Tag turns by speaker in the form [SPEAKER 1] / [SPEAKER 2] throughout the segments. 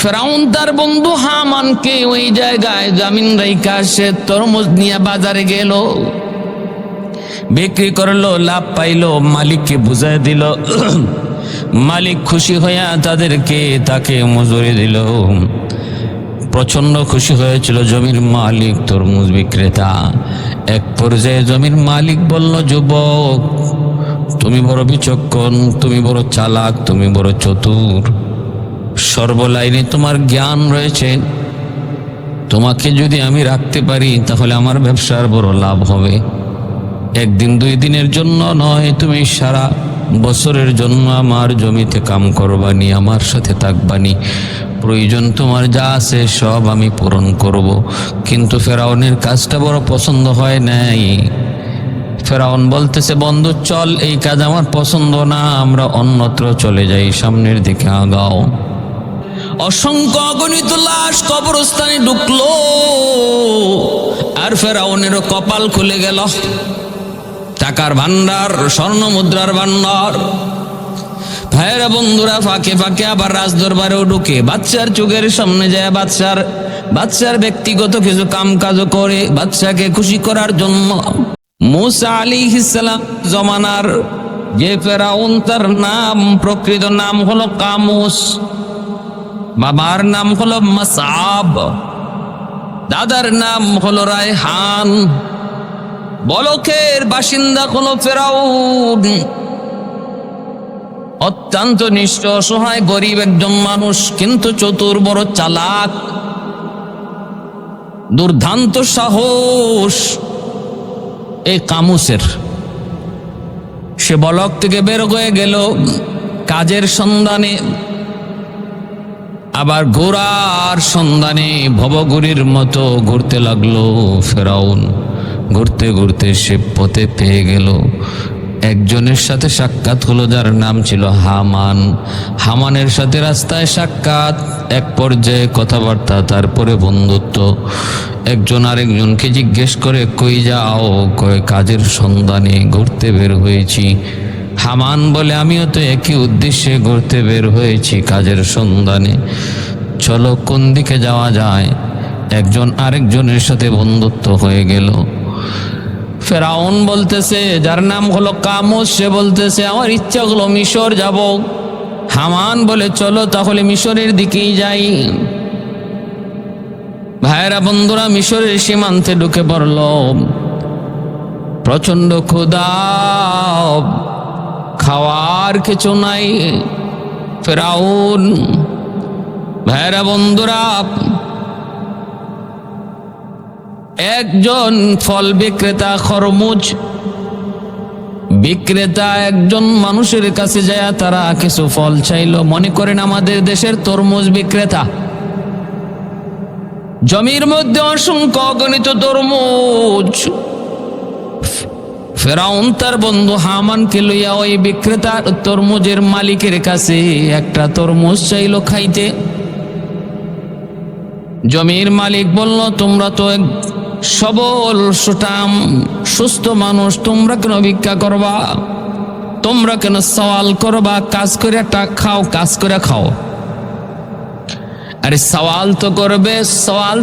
[SPEAKER 1] ফেরাউন তার বন্ধু হামানকে ওই জায়গায় জামিন রাইখা সে তরমুজ নিয়ে বাজারে গেল, বিক্রি করলো, লাভ পাইলো, মালিককে বুঝাই দিল। মালিক খুশি হইয়া তাকে মজুরি দিল। প্রচন্ড খুশি হয়েছিল জমির মালিক, তরমুজ বিক্রেতা। এক পর্যায়ে জমির মালিক বলল, যুবক, তুমি বড় বিচক্ষণ, তুমি বড় চালাক, তুমি বড় চতুর, সর্বলাইনে তোমার জ্ঞান রয়েছে। তোমাকে যদি আমি রাখতে পারি তাহলে আমার ব্যবসার বড় লাভ হবে। একদিন দুই দিনের জন্য নয়, তুমি সারা বছরের জন্য আমার জমিতে কাম করবানি, আমার সাথে থাকবানি, প্রয়োজন তোমার যা আছে সব আমি পূরণ করব। কিন্তু ফেরাউনের কাজটা বড় পছন্দ হয় নাই। ফেরাউন বলতেছে, বন্ধু চল, এই কাজ আমার পছন্দ না, আমরা অন্যত্র চলে যাই, সামনের দিকে আগাও। অসংখ্য অগণিত লাশ কবরস্থানে ঢুকলো, আর ফেরাউনেরও কপাল খুলে গেল। টাকার ভান্ডার, স্বর্ণ মুদ্রার ভান্ডার। ভাইয়েরা বন্ধুরা, ফাঁকে ফাঁকে আবার রাজদরবারেও ঢুকে বাদশার চোখের সামনে যায় বাদশার ব্যক্তিগত কিছু কাম কাজ করে বাদশাকে খুশি করার জন্য। মুসা আলাইহিস সালাম জমানার যে ফেরাউন, তার নাম, প্রকৃত নাম হলো কামুস, বাবার নাম হলো মাসআব, দাদার নাম হলো রায়হান, বলকের বাসিন্দা হলো ফেরাউন। অত্যন্ত নিষ্ঠ, অসহায়, গরিব একজন মানুষ, কিন্তু চতুর, বড় চালাক, দুর্দান্ত সাহস এই কামুসের। সে বলক থেকে বের হয়ে গেল কাজের সন্ধানে, আবার ঘোড়ার সন্ধানে ভবঘুরির মতো ঘুরতে লাগলো ফেরাউন। ঘুরতে ঘুরতে সে পথে পেয়ে গেল একজনের সাথে সাক্ষাৎ হলো, যার নাম ছিল হামান। হামানের সাথে রাস্তায় সাক্ষাৎ, এক পর্যায়ে কথাবার্তা, তারপরে বন্ধুত্ব। একজন আরেকজনকে জিজ্ঞেস করে, কই যাও? কয় কাজের সন্ধানে ঘুরতে বের হয়েছি। হামান বলে, আমিও তো একই উদ্দেশ্যে ঘুরতে বের হয়েছি, কাজের সন্ধানে। চলো কোন দিকে যাওয়া যায়? একজন আরেকজনের সাথে বন্ধুত্ব হয়ে গেল। ফেরাউন বলতেছে, যার নাম হলো কামুস, সে বলতেছে, আমার ইচ্ছা হলো মিশর যাব। হামান বলে, চলো তাহলে মিশরের দিকেই যাই। ভাইরা বন্ধুরা, মিশরের সীমান্তে ঢুকে পড়ল। প্রচন্ড ক্ষুধা, খাওয়ার কিছু নাই। ফেরাউন, ভাইরা বন্ধুরা, একজন ফল বিক্রেতা, খরমুজ বিক্রেতা, একজন মানুষের কাছে যায়, তারা কিছু ফল চাইলো। মনে করেন আমাদের দেশের তরমুজ বিক্রেতা। জমির মধ্যে অসংখ্য অগণিত তরমুজ। ফেরাউন তার বন্ধু হামানকে লইয়া ওই বিক্রেতার তরমুজের মালিকের কাছে একটা তরমুজ চাইলো খাইতে। জমির মালিক বলল, তোমরা তো সবল সুঠাম সুস্থ মানুষ, তোমরা কেন ভিক্ষা করবা? তোমরা কেন সওয়াল করবা? কাজ করে খাও, কাজ করে খাও। আরে সওয়াল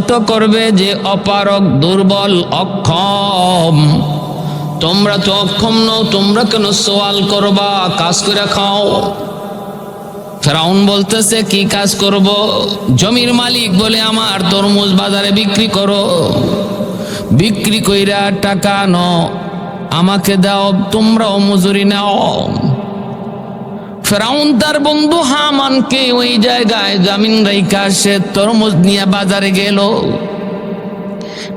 [SPEAKER 1] তো করবে যে অপারগ, দুর্বল, অক্ষম। তোমরা তো অক্ষম নও, তোমরা কেন সওয়াল করবা? কাজ করে খাও। ফেরাউন বলতেছে, কি কাজ করব? জমির মালিক বলে, আমার তরমুজ বাজারে বিক্রি করো, বিক্রি কইরা টাকা নাও, আমাকে দাও, তোমরাও মজুরি নাও। ফেরাউন তার বন্ধু হামানকে ওই জায়গায় জামিন রাইখা সে তরমুজ নিয়ে বাজারে গেল,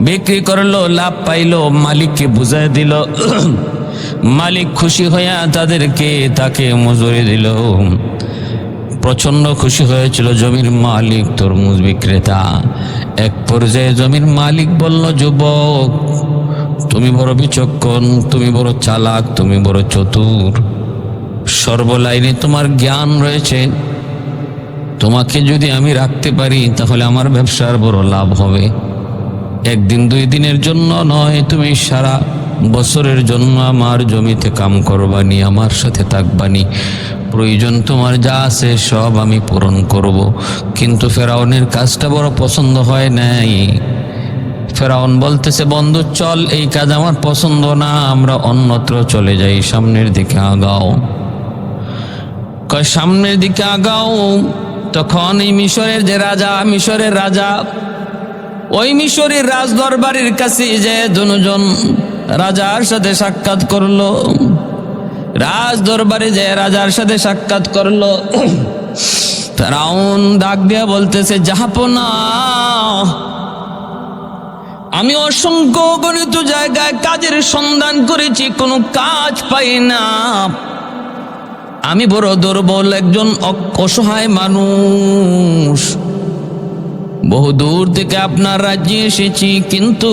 [SPEAKER 1] বিক্রি করলো, লাভ পাইলো, মালিককে বুঝাই দিল। মালিক খুশি হইয়া তাকে মজুরি দিল। প্রচন্ড খুশি হয়েছিল জমির মালিক, তরমুজ বিক্রেতা। এক পর্যায়ে জমির মালিক বলল, যুবক, তুমি বড় বিচক্ষণ, তুমি বড় চালাক, তুমি বড় চতুর, সর্বলাইনে তোমার জ্ঞান রয়েছে। তোমাকে যদি আমি রাখতে পারি তাহলে আমার ব্যবসার বড় লাভ হবে। একদিন দুই দিনের জন্য নয়, তুমি সারা বছরের জন্য আমার জমিতে কাম করবানি, আমার সাথে থাকবানি, প্রয়োজন তোমার যা আছে সব আমি পূরণ করব। কিন্তু ফেরাউনের কাজটা বড় পছন্দ হয় নাই। ফেরাউন বলতেছে, বন্ধু চল, এই কাজ আমার পছন্দ না, আমরা অন্যত্র চলে যাই, সামনের দিকে আগাও। কয় সামনের দিকে আগাও। তখন এই মিশরের যে রাজা, মিশরের রাজা, ওই মিশরের রাজ দরবারের কাছে যে দুজন রাজার সাথে সাক্ষাৎ করলো, রাজ দরবারে যে রাজার সাথে সাক্ষাৎ করলো, ফেরাউন ডাক দিয়া বলতেছে, জাহাপনা, আমি অসংখ্য গণিত জায়গায় কাজের সন্ধান করেছি, কোনো কাজ পাই না। আমি বড় দুর্বল একজন অসহায় মানুষ, বহু দূর থেকে আপনার রাজ্যে এসেছি, কিন্তু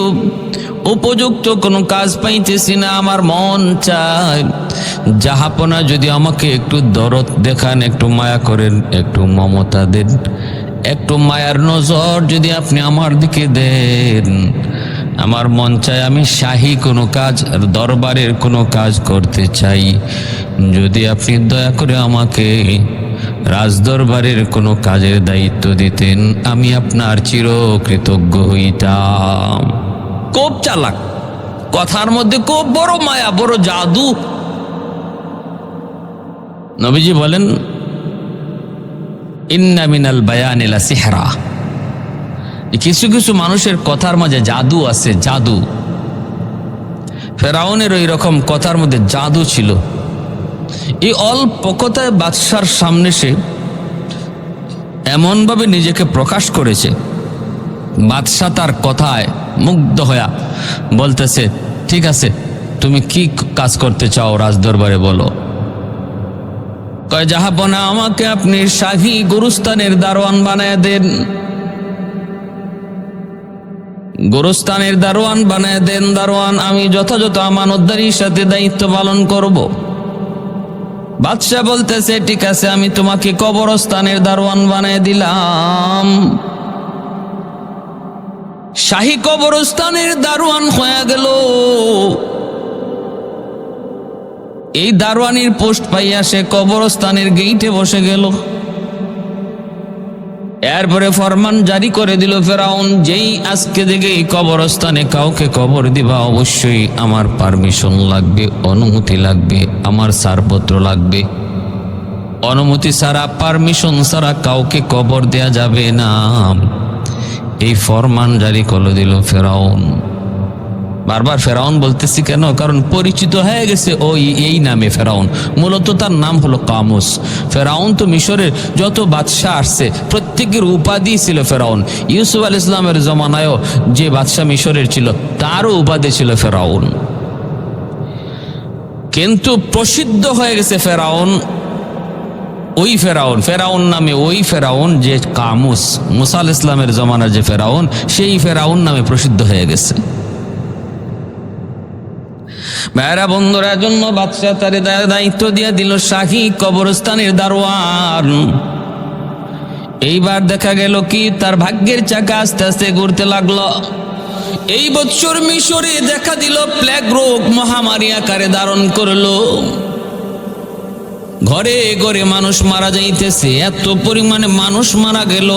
[SPEAKER 1] উপযুক্ত কোনো কাজ পাইতেছি না। আমার মন চায় জাহাপনা যদি আমাকে একটু দরদ দেখান, একটু মায়া করেন, একটু মমতা দেন, একটু মায়ার নজর যদি আপনি আমার দিকে দেন, আমার মন চায় আমি শাহী কোনো কাজ, দরবারের কোনো কাজ করতে চাই। যদি আপনি দয়া করে আমাকে রাজদরবারের কোনো কাজের দায়িত্ব দিতেন, আমি আপনার চিরকৃতজ্ঞ হইতাম। খুব চালাক, কথার মধ্যে খুব বড় মায়া, বড় জাদু। নবীজি বলেন, ইন্না মিনাল বায়ানি লা সিহরা, কিছু কিছু মানুষের কথার মাঝে জাদু আছে, জাদু। ফেরাউনের ওই রকম কথার মধ্যে জাদু ছিল। এই অল্প কথায় বাদশার সামনে সে এমনভাবে নিজেকে প্রকাশ করেছে, বাদশা তার কথায় মুগ্ধ হয়ে বলতেছে, ঠিক আছে, তুমি কি কাজ করতে চাও রাজদরবারে বলো। কয়, জাহাপনা, আমাকে আপনি শাহী গোরস্থানের দারোয়ান বানায় দেন, গোরস্থানের দারোয়ান বানায় দেন। দারোয়ান আমি যথাযথ আমানতদারির সাথে দায়িত্ব পালন করব। বাদশা বলতেছে, ঠিক আছে, আমি তোমাকে কবরস্থানের দারোয়ান বানায় দিলাম। শাহী কবরস্থানের দারোয়ান হয়ে গেল। এই দারোয়ানির পোস্ট পাইয়া সে কবরস্থানের গেইটে বসে গেল। এরপরে ফরমান জারি করে দিল ফেরাউন, যেই আজকে থেকে এই কবরস্থানে কাউকে কবর দিবা, অবশ্যই আমার পারমিশন লাগবে, অনুমতি লাগবে, আমার ছাড়পত্র লাগবে। অনুমতি ছাড়া, পারমিশন ছাড়া কাউকে কবর দেয়া যাবে না। এই ফরমান জারি করে দিল ফেরাউন। বারবার ফেরাউন বলতেছি কেন? কারণ পরিচিত হয়ে গেছে ওই এই নামে ফেরাউন। মূলত তার নাম হলো কামুস। ফেরাউন তো মিশরের যত বাদশাহ আসছে প্রত্যেকের উপাধি ছিল ফেরাউন। ইউসুফ আলাইহিস সালামের জমানায়ও যে বাদশাহ মিশরের ছিল তারও উপাধি ছিল ফেরাউন। কিন্তু প্রসিদ্ধ হয়ে গেছে ফেরাউন, ওই ফেরাউন, ফেরাউন নামে ওই ফেরাউন যে কামুস, মুসা আলাইহিস সালামের জমানার যে ফেরাউন, সেই ফেরাউন নামে প্রসিদ্ধ হয়ে গেছে। ভাইরা বন্ধুরা, জন্য বাদশাহ তার দায়িত্ব দিয়ে দিল শাহী কবরস্থানের দারোয়ান। এইবার দেখা গেল কি, তার ভাগ্যের চাকা আস্তে আস্তে ঘুরতে লাগলো। এই বছর মিশরে দেখা দিল প্লেগ রোগ মহামারী আকারে ধারণ করলো। ঘরে ঘরে মানুষ মারা যাইতেছে, এত পরিমাণে মানুষ মারা গেল।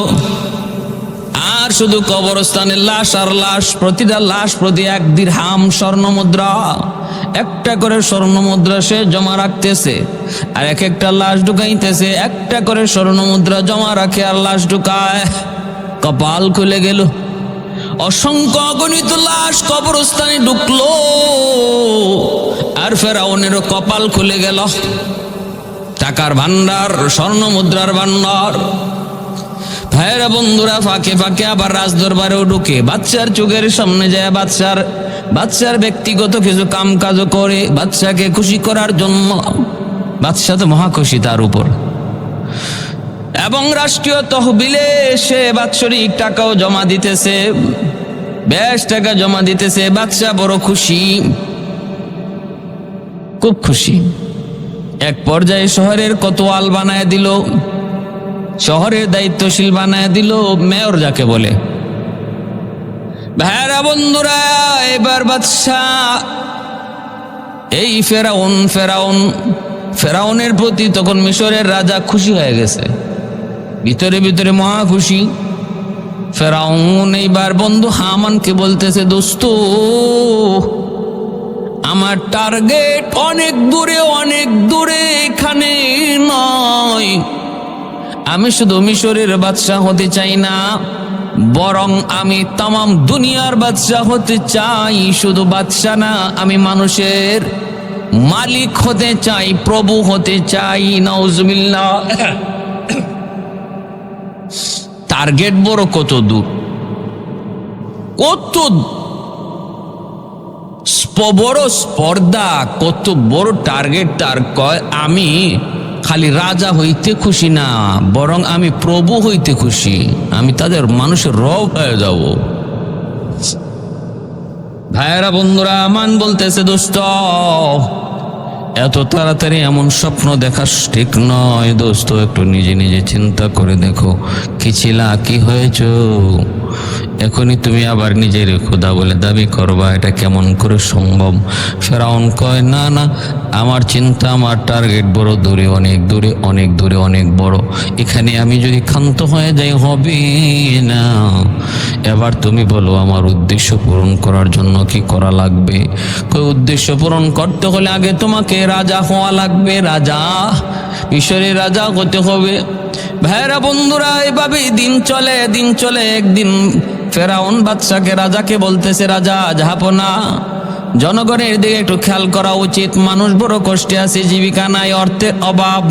[SPEAKER 1] আর শুধু কবরস্থানে লাশ আর লাশ, প্রতিটা লাশ প্রতি 1 দিরহাম স্বর্ণ মুদ্রা, একটা করে স্বর্ণ মুদ্রা সে জমা রাখতেছে। আর এক একটা লাশ ঢুকাইতেছে, একটা করে স্বর্ণ মুদ্রা জমা রাখে আর লাশ ঢুকায়। কপাল খুলে গেল, অসংখ্য অগণিত লাশ কবরস্থানে ঢুকলো। আর ফেরাউনেরও কপাল খুলে গেল। টাকার ভান্ডার, স্বর্ণ মুদ্রার ভান্ডার। ভাইরা বন্ধুরা, ফাঁকে ফাঁকে আবার রাজদরবারেও ঢুকে বাদশার চোখের সামনে যায় বাদশার ব্যক্তিগত কিছু কাম কাজও করে বাদশাকে খুশি করার জন্য। বাদশা তো মহাখুশি তার উপর, এবং রাষ্ট্রীয় তহবিলে সে বাৎসরিক টাকাও জমা দিতেছে, বেশ টাকা জমা দিতেছে। বাদশা বড় খুশি, খুব খুশি। এক পর্যায়ে শহরের কোতোয়াল বানায় দিল, শহরের দায়িত্বশীল বানায় দিল, মেয়র যাকে বলে। ভাইরা বন্ধুরা, এবার বাদশা এই ফেরাউন ফেরাউনের প্রতি তখন মিশরের রাজা খুশি হয়ে গেছে, ভিতরে ভিতরে মহা খুশি। ফেরাউন এইবার বন্ধু হামানকে বলতেছে, দোস্ত আমার টার্গেট অনেক দূরে, এখানে নয়। আমি শুধু মিশরের বাদশাহ হতে চাই না, বরং আমি তামাম দুনিয়ার বাদশাহ হতে চাই। শুধু বাদশাহ না, আমি মানুষের মালিক হতে চাই, প্রভু হতে চাই। নাউজুবিল্লাহ। টার্গেট বড় কত দূর, কত বড় স্পর্ধা, কত বড় টার্গেট তার। কয় আমি খালি রাজা হইতে খুশি না, বরং আমি প্রভু হইতে খুশি, আমি তাদের মানুষের রব হয়ে যাব। ভাইয়েরা বন্ধুরা, আমান বলতেছে, দোস্ত এত তাড়াতাড়ি এমন স্বপ্ন দেখা ঠিক নয়। দোস্ত একটু নিজে নিজে চিন্তা করে দেখো, কি ছিলা, কি হয়েছ, এখনই তুমি আবার নিজের খোদা বলে দাবি করবা, এটা কেমন করে সম্ভব? ফেরাউন কয়, না না, আমার চিন্তা, আমার টার্গেট বড় দূরে, অনেক বড়। এখানে আমি যদি ক্ষান্ত হয়ে যাই হবে না। এবার তুমি বলো আমার উদ্দেশ্য পূরণ করার জন্য কি করা লাগবে? কই উদ্দেশ্য পূরণ করতে হলে আগে তোমাকে রাজা হওয়া লাগবে, রাজা, মিশরের রাজা হতে হবে। ভাইরা বন্ধুরা, এভাবেই দিন চলে। একদিন ফেরাউন বাদশাকে, রাজাকে বলতেছে, রাজা জাহাপনা, জনগণের দিকে একটু খেয়াল করা উচিত। মানুষ বড় কষ্টে আছে, জীবিকা নাই, অর্থের অভাব।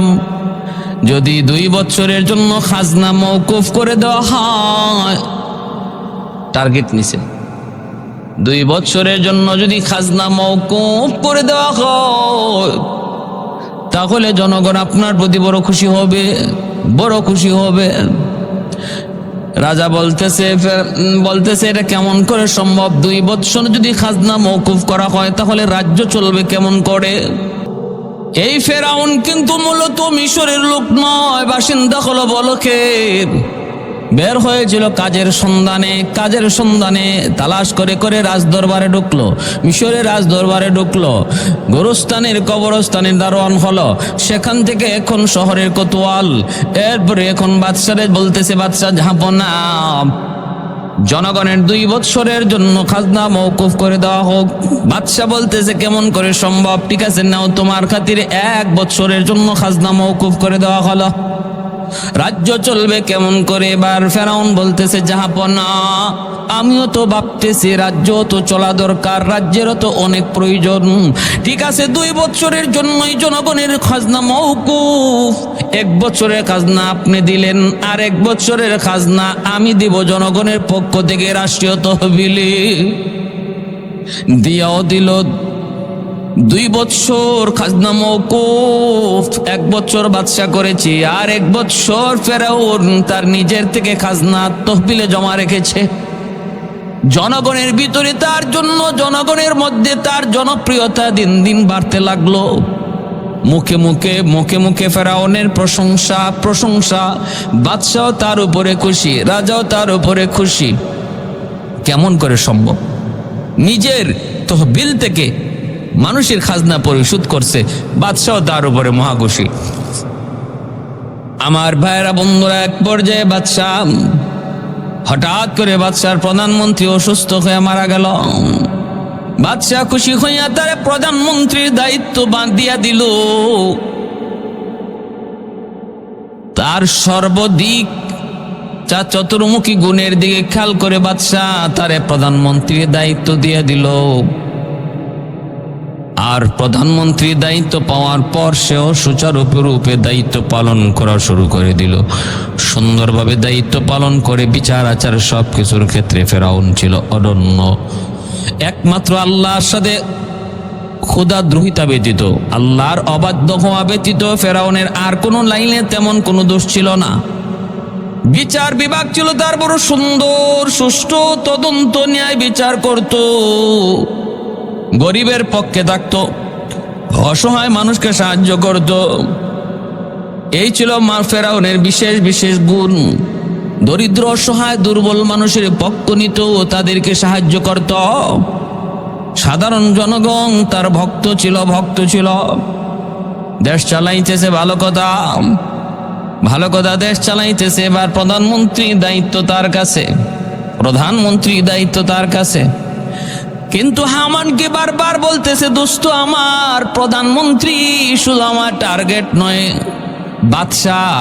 [SPEAKER 1] যদি 2 বছরের জন্য খাজনা মওকুফ করে দেওয়া হয়, টার্গেট নিছে, 2 বছরের জন্য যদি খাজনা মওকুফ করে দেওয়া হয়, তাহলে জনগণ আপনার প্রতি বড় খুশি হবে। রাজা বলতেছে এটা কেমন করে সম্ভব? 2 বছর যদি খাজনা মওকুফ করা হয়, তাহলে রাজ্য চলবে কেমন করে? এই ফেরাউন কিন্তু মূলত মিশরের লোক নয়, বাসিন্দা হলো বলকের। বের হয়েছিল কাজের সন্ধানে, তালাশ করে রাজদরবারে ঢুকলো, মিশরের রাজদরবারে ঢুকলো, গোরস্থানের কবরস্থানের দারোয়ান হলো, সেখান থেকে এখন শহরের কোতোয়াল। এরপরে এখন বাদশারে বলতেছে, বাদশা জাহাপনা, জনগণের 2 বছরের জন্য খাজনা মওকুফ করে দেওয়া হোক। বাদশা বলতেছে, কেমন করে সম্ভব? ঠিক আছে, নাও, তোমার খাতিরে 1 বছরের জন্য খাজনা মওকুফ করে দেওয়া হলো। রাজ্য চলবে কেমন করে? এবার ফেরাউন বলতেছে, জাহাপনা, আমিও তো ভাবতেছি রাজ্য তো চলা দরকার, রাজ্যেরও তো অনেক প্রয়োজন। ঠিক আছে, 2 বছরের জন্যই জনগণের খাজনা মওকুফ। 1 বছরের খাজনা আপনি দিলেন, আর 1 বছরের খাজনা আমি দিব জনগণের পক্ষ থেকে রাষ্ট্রীয় তহবিলে। দিয়াও দিল 2 বছর খাজনা মওকুফ, 1 বছর বাদশা করেছি, আর 1 বছর ফেরাউন তার নিজের থেকে খাজনা তহবিলে জমা রেখেছে। জনগণের ভিতরে তার জন্য, জনগণের মধ্যে তার জনপ্রিয়তা দিন দিন বাড়তে লাগলো। মুখে মুখে ফেরাউনের প্রশংসা। বাদশাও তার উপরে খুশি, রাজাও তার উপরে খুশি। কেমন করে সম্ভব? নিজের তহবিল থেকে মানুষের খাজনা পরিশোধ করছে, বাদশাও তার উপরে মহাখুশি। আমার ভাইয়েরা বন্ধুরা, এক পর্যায়ে হঠাৎ করে বাদশার প্রধানমন্ত্রী অসুস্থ হয়ে মারা গেল। বাদশাহ খুশি হইয়া তার প্রধানমন্ত্রীর দায়িত্ব বাঁধিয়া দিল। তার সর্বদিক চতুর্মুখী গুণের দিকে খেয়াল করে বাদশাহ তারে প্রধানমন্ত্রীর দায়িত্ব দিয়ে দিল। আর প্রধানমন্ত্রী দায়িত্ব পাওয়ার পর সেও সুচারুরূপে দায়িত্ব পালন করা শুরু করে দিল। সুন্দরভাবে দায়িত্ব পালন করে বিচার আচার সব কিছুর ক্ষেত্রে ফেরাউন ছিল অনন্য। একমাত্র আল্লাহর সাথে খোদাদ্রোহিতা ব্যতীত, আল্লাহর অবাধ্য হওয়া ব্যতীত ফেরাউনের আর কোনো লাইনে তেমন কোনো দোষ ছিল না। বিচার বিভাগ ছিল তার বড় সুন্দর, সুষ্ঠু, তদন্ত, ন্যায় বিচার করত, গরিবের পক্ষে থাকত, অসহায় মানুষকে সাহায্য করত। এই ছিল ফেরাউনের বিশেষ গুণ। দরিদ্র, অসহায়, দুর্বল মানুষের পক্ষ নিত, তাদেরকে সাহায্য করত। সাধারণ জনগণ তার ভক্ত ছিল। দেশ চালাইতেছে, ভালো কথা, ভালো কথা, দেশ চালাইতেছে। এবার প্রধানমন্ত্রী দায়িত্ব তার কাছে, প্রধানমন্ত্রী দায়িত্ব তার কাছে। কিন্তু হামানকে বারবার বলতেছে, দোস্ত আমার, প্রধানমন্ত্রী শুধু আমার টার্গেট নয়, বাদশাহ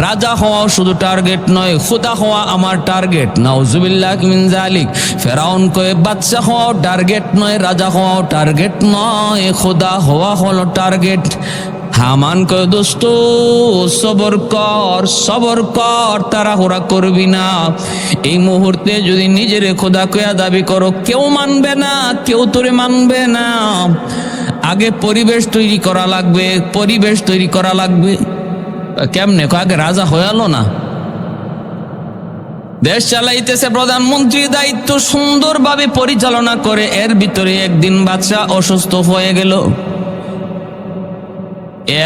[SPEAKER 1] রাজা হওয়া শুধু টার্গেট নয়, খোদা হওয়া আমার টার্গেট। নাউজুবিল্লাহ মিন যালিক। ফেরাউন কয়ে বাদশাহ হওয়া টার্গেট নয়, রাজা হওয়া টার্গেট নয়, খোদা হওয়া হলো টার্গেট। হামান কয়ে, দোস্ত সবর কর, সবর কর, তাড়াহুড়া করবি না। এই মুহূর্তে যদি নিজের খোদা কয়া দাবি করো, কেউ মানবে না, কেউ তোরে মানবে না। আগে পরিবেশ তৈরি করা লাগবে, পরিবেশ তৈরি করা লাগবে। কেমনে? আগে রাজা হয়ালো না, দেশ চালাইতেছে, প্রধানমন্ত্রী দায়িত্ব সুন্দরভাবে পরিচালনা করে। এর ভিতরে একদিন বাদশাহ অসুস্থ হয়ে গেল।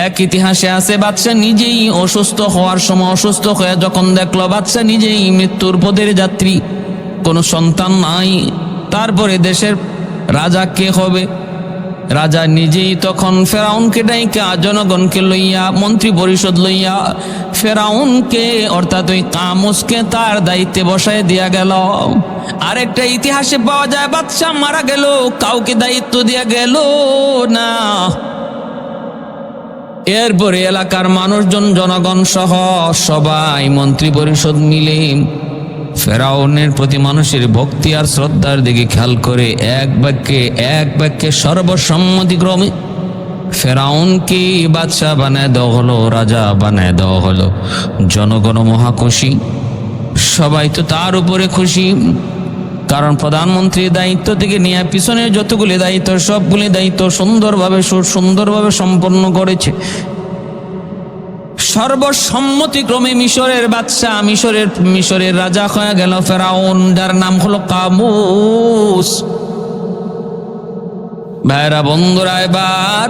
[SPEAKER 1] এক ইতিহাসে আছে, বাদশাহ নিজেই অসুস্থ হওয়ার সময়, অসুস্থ হয়ে যখন দেখলো বাদশাহ নিজেই মৃত্যুর পথের যাত্রী, কোনো সন্তান নাই, তারপরে দেশের রাজা কে হবে? রাজা নিজেই তখন ফেরাউনকে ডাইকা, জনগণকে লইয়া, মন্ত্রী পরিষদ লইয়া ফেরাউনকে অর্থাৎ ওই কামুসকে তার দায়িত্বে বসায় দিয়া গেল। আরেকটা ইতিহাসে পাওয়া যায়, বাদশাহ মারা গেল, কাউকে দায়িত্ব দিয়া গেল না। এরপরে এলাকার মানুষজন, জনগণ সহ সবাই, মন্ত্রী পরিষদ মিলে ফেরাউনের প্রতি মানুষের ভক্তি আর শ্রদ্ধার দিকে খেয়াল করে এক বাক্যে সর্বসম্মতিক্রমে ফেরাউনকে বাদশাহ বানায় দেওয়া হলো, রাজা বানায় দেওয়া হলো। জনগণ মহাখুশি, সবাই তো তার উপরে খুশি, কারণ প্রধানমন্ত্রীর দায়িত্ব থেকে নিয়ে পিছনের যতগুলি দায়িত্ব, সবগুলি দায়িত্ব সুন্দরভাবে সম্পন্ন করেছে। সর্বসম্মতিক্রমে মিশরের বাদশাহ, মিশরের রাজা হয়ে গেল ফেরাউন, যার নাম হলো কামুস। ভাইরা বন্ধুরা, এবার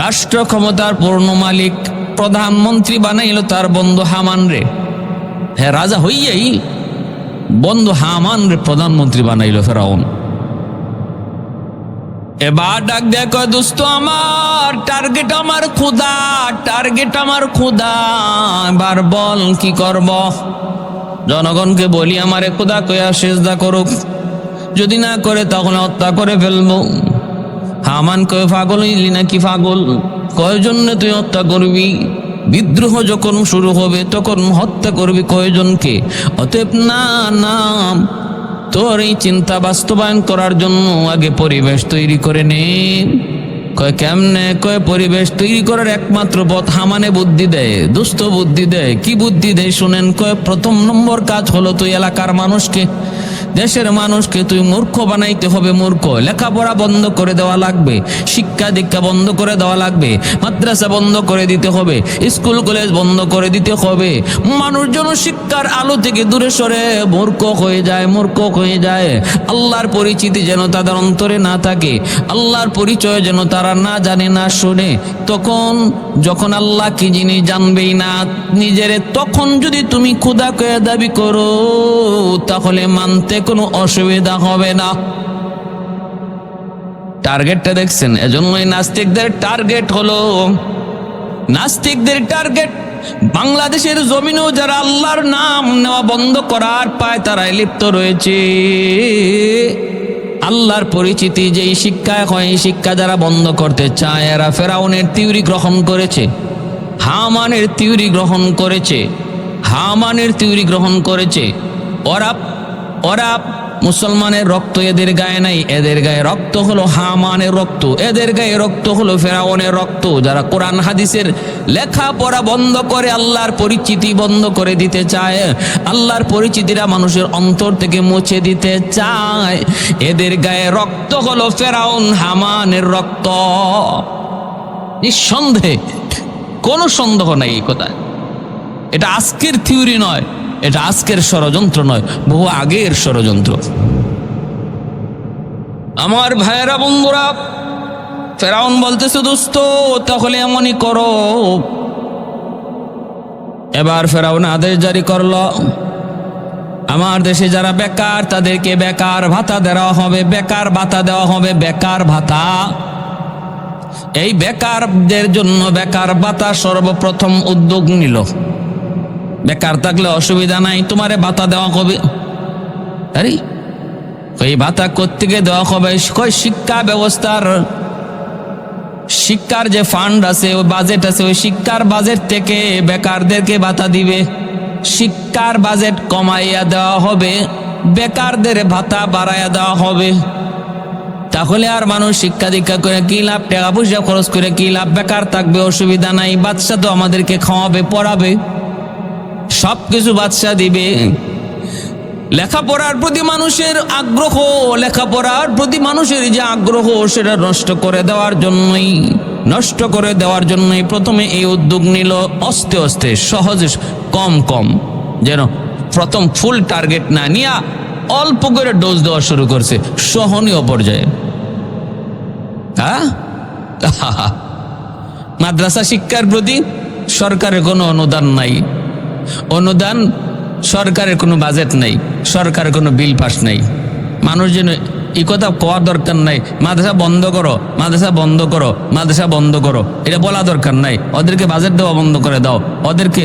[SPEAKER 1] রাষ্ট্র ক্ষমতার পূর্ণ মালিক প্রধানমন্ত্রী বানাইল তার বন্ধু হামান রে। হ্যাঁ, রাজা হইয়াই বন্ধু হামান রে প্রধানমন্ত্রী বানাইল ফেরাউন। এবার ডাক দেখো, দোস্ত আমার, টার্গেট আমার খোদা, টার্গেট আমার খোদা। এবার বল কি করব? জনগণকে বলি আমারে খোদা কয়া সেজদা করুক, যদি না করে তাহলে হত্যা করে ফেলবো। হামান কয়ে, পাগল হইলি নাকি? পাগল, কয়জনে তুই হত্যা করবি? বিদ্রোহ যখন শুরু হবে তখন হত্যা করবি কয়জনকে? অতএব না, তোর এই চিন্তা বাস্তবায়ন করার জন্য আগে পরিবেশ তৈরি করে নে। কয় কেমনে? কয় পরিবেশ তৈরি করার একমাত্র পথ হামানে বুদ্ধি দেয়, দুস্থ বুদ্ধি দেয়। কি বুদ্ধি দেয় শুনেন? কয় প্রথম নম্বর কাজ হলো তুই এলাকার মানুষকে, দেশের মানুষকে তুই মূর্খ বানাইতে হবে। মূর্খ, লেখাপড়া বন্ধ করে দেওয়া লাগবে, শিক্ষা দীক্ষা বন্ধ করে দেওয়া লাগবে, মাদ্রাসা বন্ধ করে দিতে হবে, স্কুল কলেজ বন্ধ করে দিতে হবে। মানুষজন শিক্ষার আলো থেকে দূরে সরে মূর্খ হয়ে যায়, মূর্খ হয়ে যায়। আল্লাহর পরিচিতি যেন তাদের অন্তরে না থাকে, আল্লাহর পরিচয় যেন তারা না জানে, না শোনে। তখন যখন আল্লাহ কি জিনিস জানবেই না নিজেরে, তখন যদি তুমি খোদা কয়ে দাবি করো তাহলে মানতে কোনো অসুবিধা হবে না। টার্গেটটা দেখছেন? এজন্যই নাস্তিকদের টার্গেট হলো, নাস্তিকদের টার্গেট বাংলাদেশের জমিনেও যারা আল্লাহর নাম নেওয়া বন্ধ করার পায় তারাই লিপ্ত রয়েছে। আল্লাহর পরিচিতি যেই শিক্ষায় হয়, এই শিক্ষা যারা বন্ধ করতে চায়, এরা ফেরাউনের থিওরি গ্রহণ করেছে, হামানের থিওরি গ্রহণ করেছে, হামানের থিওরি গ্রহণ করেছে। ওরা মুসলমানের রক্ত এদের গায়ে নাই, এদের গায়ে রক্ত হলো হামানের রক্ত, এদের গায়ে রক্ত হলো ফেরাউনের রক্ত। যারা কোরআন হাদিসের লেখাপড়া বন্ধ করে আল্লাহর পরিচিতি বন্ধ করে দিতে চায়, আল্লাহর পরিচিতিরা মানুষের অন্তর থেকে মুছে দিতে চায়, এদের গায়ে রক্ত হলো ফেরাউন হামানের রক্ত। নিঃসন্দেহে, কোনো সন্দেহ নাই এই কথায়। এটা আজকের থিওরি নয়, এটা আজকের ষড়যন্ত্র নয়, বহু আগের ষড়যন্ত্র। আমার ভাইয়েরা বন্ধুরা, ফেরাউন বলতেছে দোস্ত তাহলে এমনই করো। এবার ফেরাউন আদেশ জারি করলো, আমার দেশে যারা বেকার তাদেরকে বেকার ভাতা দেওয়া হবে, বেকার ভাতা দেওয়া হবে, বেকার ভাতা। এই বেকারদের জন্য বেকার ভাতা সর্বপ্রথম উদ্যোগ নিল। বেকার থাকলে অসুবিধা নাই, তোমারে ভাতা দেওয়া হবে। আরে এই ভাতা কোত্থেকে দেওয়া হবে? কই শিক্ষা ব্যবস্থার, শিক্ষার যে ফান্ড আছে, ওই বাজেট আছে, ওই শিক্ষার বাজেট থেকে বেকারদেরকে ভাতা দিবে। শিক্ষার বাজেট কমাইয়া দেওয়া হবে, বেকারদের ভাতা বাড়াইয়া দেওয়া হবে। তাহলে আর মানুষ শিক্ষা দীক্ষা করে কি লাভ? টাকা পয়সা খরচ করে কি লাভ? বেকার থাকবে, অসুবিধা নাই। বাদশা তো আমাদেরকে খাওয়াবে, পড়াবে, সবকিছু বাদশা দিবে। লেখাপড়ার প্রতি মানুষের আগ্রহ, লেখাপড়ার প্রতি মানুষের যে আগ্রহ, সেটা নষ্ট করে দেওয়ার জন্যই প্রথমে এই উদ্যোগ নিল। আস্তে আস্তে সহজে কম কম, যেন প্রথম ফুল টার্গেট না নিয়ে অল্প করে ডোজ দেওয়া শুরু করছে সহনীয় পর্যায়ে। মাদ্রাসা শিক্ষার প্রতি সরকারের কোনো অনুদান নাই, সরকারের কোনো বাজেট নাই, সরকারের কোনো বিল পাস নাই। মানুষ যেন এই কথা কোয়ার দরকার নাই, মাদ্রাসা বন্ধ করো, মাদ্রাসা বন্ধ করো, মাদ্রাসা বন্ধ করো, এটা বলা দরকার নাই। ওদেরকে বাজেট দেওয়া বন্ধ করে দাও, ওদেরকে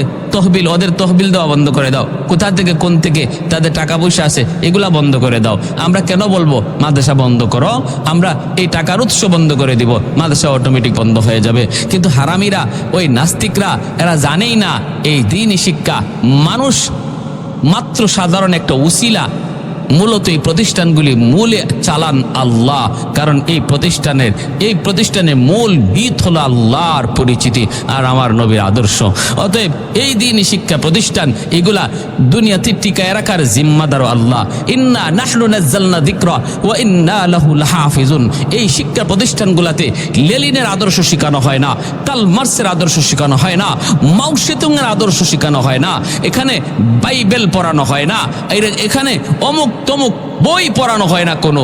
[SPEAKER 1] তহবিল দেওয়া বন্ধ করে দাও। কোথা থেকে কোন থেকে তাদের টাকা পয়সা আছে এগুলা বন্ধ করে দাও। আমরা কেন বলবো মাদ্রাসা বন্ধ করো? আমরা এই টাকার উৎস বন্ধ করে দিব, মাদ্রাসা অটোমেটিক বন্ধ হয়ে যাবে। কিন্তু হারামিরা, ওই নাস্তিকরা, এরা জানেই না এই দ্বীনি শিক্ষা মানুষ মাত্র সাধারণ একটা উসিলা। মূলত এই প্রতিষ্ঠানগুলি মূলে চালান আল্লাহ, কারণ এই প্রতিষ্ঠানের মূল ভিত হলো আল্লাহর পরিচিতি আর আমার নবীর আদর্শ। অতএব এই দ্বীনি শিক্ষা প্রতিষ্ঠান এগুলা দুনিয়াতে টিকায় রাখার জিম্মাদার আল্লাহ। ইন্না নাহনু নাযালনা যিকরা ওয়া ইন্না লাহু লাহাফিজুন। এই শিক্ষা প্রতিষ্ঠানগুলোতে লেলিনের আদর্শ শেখানো হয় না, কার্ল মার্ক্সের আদর্শ শেখানো হয় না, মাও সেতুংয়ের আদর্শ শেখানো হয় না, এখানে বাইবেল পড়ানো হয় না, এখানে অমুক তমুক বই পড়ানো হয় না, কোনো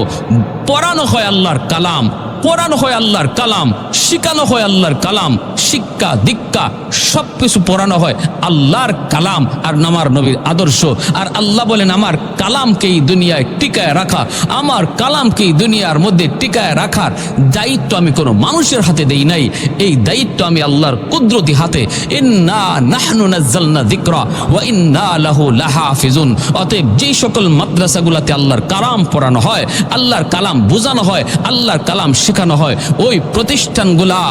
[SPEAKER 1] পড়ানো হয় আল্লাহর কালাম, পড়ানো হয় আল্লাহর কালাম, শিখানো হয় আল্লাহর কালাম। শিক্ষা দীক্ষা সবকিছু পড়ানো হয় আল্লাহর কালাম আর আমার নবীর আদর্শ। আর আল্লাহ বলেন, আমার কালামকেই দুনিয়ায় টিকায় রাখা, আমার কালামকেই দুনিয়ার মধ্যে টিকায় রাখার দায়িত্ব আমি কোনো মানুষের হাতে দেই নাই, এই দায়িত্ব আমি আল্লাহর কুদরতি হাতে। ইন্না নাহনু নাযালনা যিকরা ওয়া ইন্না লাহু লাহাফিজুন। অতএব যেই সকল মাদ্রাসাগুলোতে আল্লাহর কালাম পড়ানো হয়, আল্লাহর কালাম বোঝানো হয়, আল্লাহর কালাম শেখানো হয়, ওই প্রতিষ্ঠানগুলা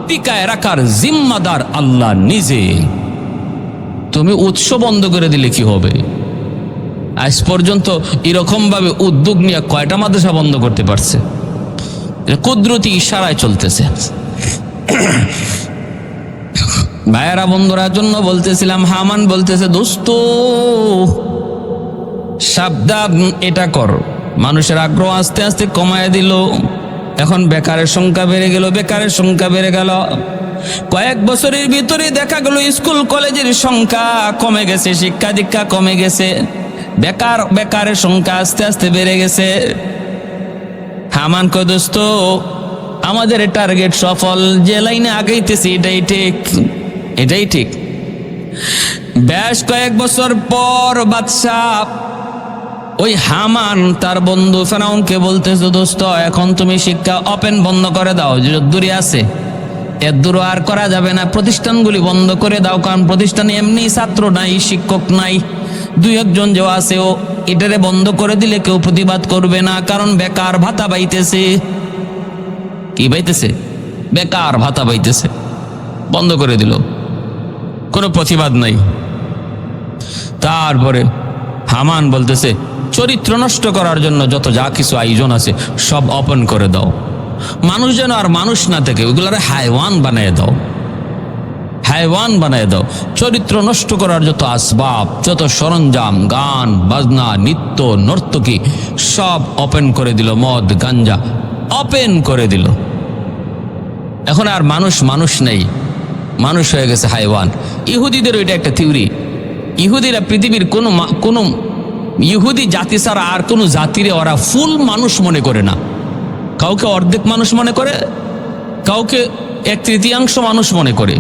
[SPEAKER 1] টিকায় রাখার জিম্মাদার আল্লাহ নিজে। তুমি উৎস বন্ধ করে দিলে কি হবে? আজ পর্যন্ত এরকম ভাবে উদ্যোগ নিয়ে কয়টা মাদ্রাসা বন্ধ করতে পারছে? কুদরতি ইশারায় চলতেছে। ভাইয়েরা বন্ধুরার জন্য বলতেছিলাম, হামান বলতেছে, দোস্ত সাবধান, এটা কর। মানুষের আগ্রহ আস্তে আস্তে কমায় দিল। এখন বেকারের সংখ্যা বেড়ে গেল। কয়েক বছরের ভিতরে দেখা গেল স্কুল কলেজের সংখ্যা কমে গেছে, শিক্ষা দীক্ষা কমে গেছে, বেকারের সংখ্যা আস্তে আস্তে বেড়ে গেছে। হামান কয়, দোস্ত আমাদের টার্গেট সফল, যে লাইনে আগাইতেছি এটাই ঠিক। বেশ কয়েক বছর পর বাদশাহ ওই হামান তার বন্ধু ফেরাউনকে বলতেছে, দোস্ত এখন তুমি শিক্ষা ওপেন বন্ধ করে দাও, দূরে আছে এর দূর আর করা যাবে না, প্রতিষ্ঠানগুলি বন্ধ করে দাও। কারণ প্রতিষ্ঠানে এমনি ছাত্র নাই, শিক্ষক নাই, দুই একজন যে আছে ও এটারে বন্ধ করে দিলে কেউ প্রতিবাদ করবে না, কারণ বেকার ভাতা পাইতেছে। কি পাইতেছে? বেকার ভাতা পাইতেছে। বন্ধ করে দিল, কোনো প্রতিবাদ নাই। তারপরে হামান বলতেছে, চরিত্র নষ্ট করার জন্য যত যা কিছু আয়োজন আছে সব ওপেন করে দাও, মানুষ যেন আর মানুষ না থাকে, ওইগুলারে হাইওয়ান বানিয়ে দাও। চরিত্র নষ্ট করার যত আসবাব, যত সরঞ্জাম, গান বাজনা, নৃত্য নর্তকী সব ওপেন করে দিল, মদ গাঞ্জা ওপেন করে দিল। এখন আর মানুষ নেই, মানুষ হয়ে গেছে হাইওয়ান। ইহুদিদের ওইটা একটা থিওরি। ইহুদিরা পৃথিবীর কোনো ইহুদি জাতি ছাড়া আর কোনো জাতিরে ওরা ফুল মানুষ মনে করে না। কাউকে অর্ধেক মানুষ মনে করে, কাউকে 1/3 মানুষ মনে করে,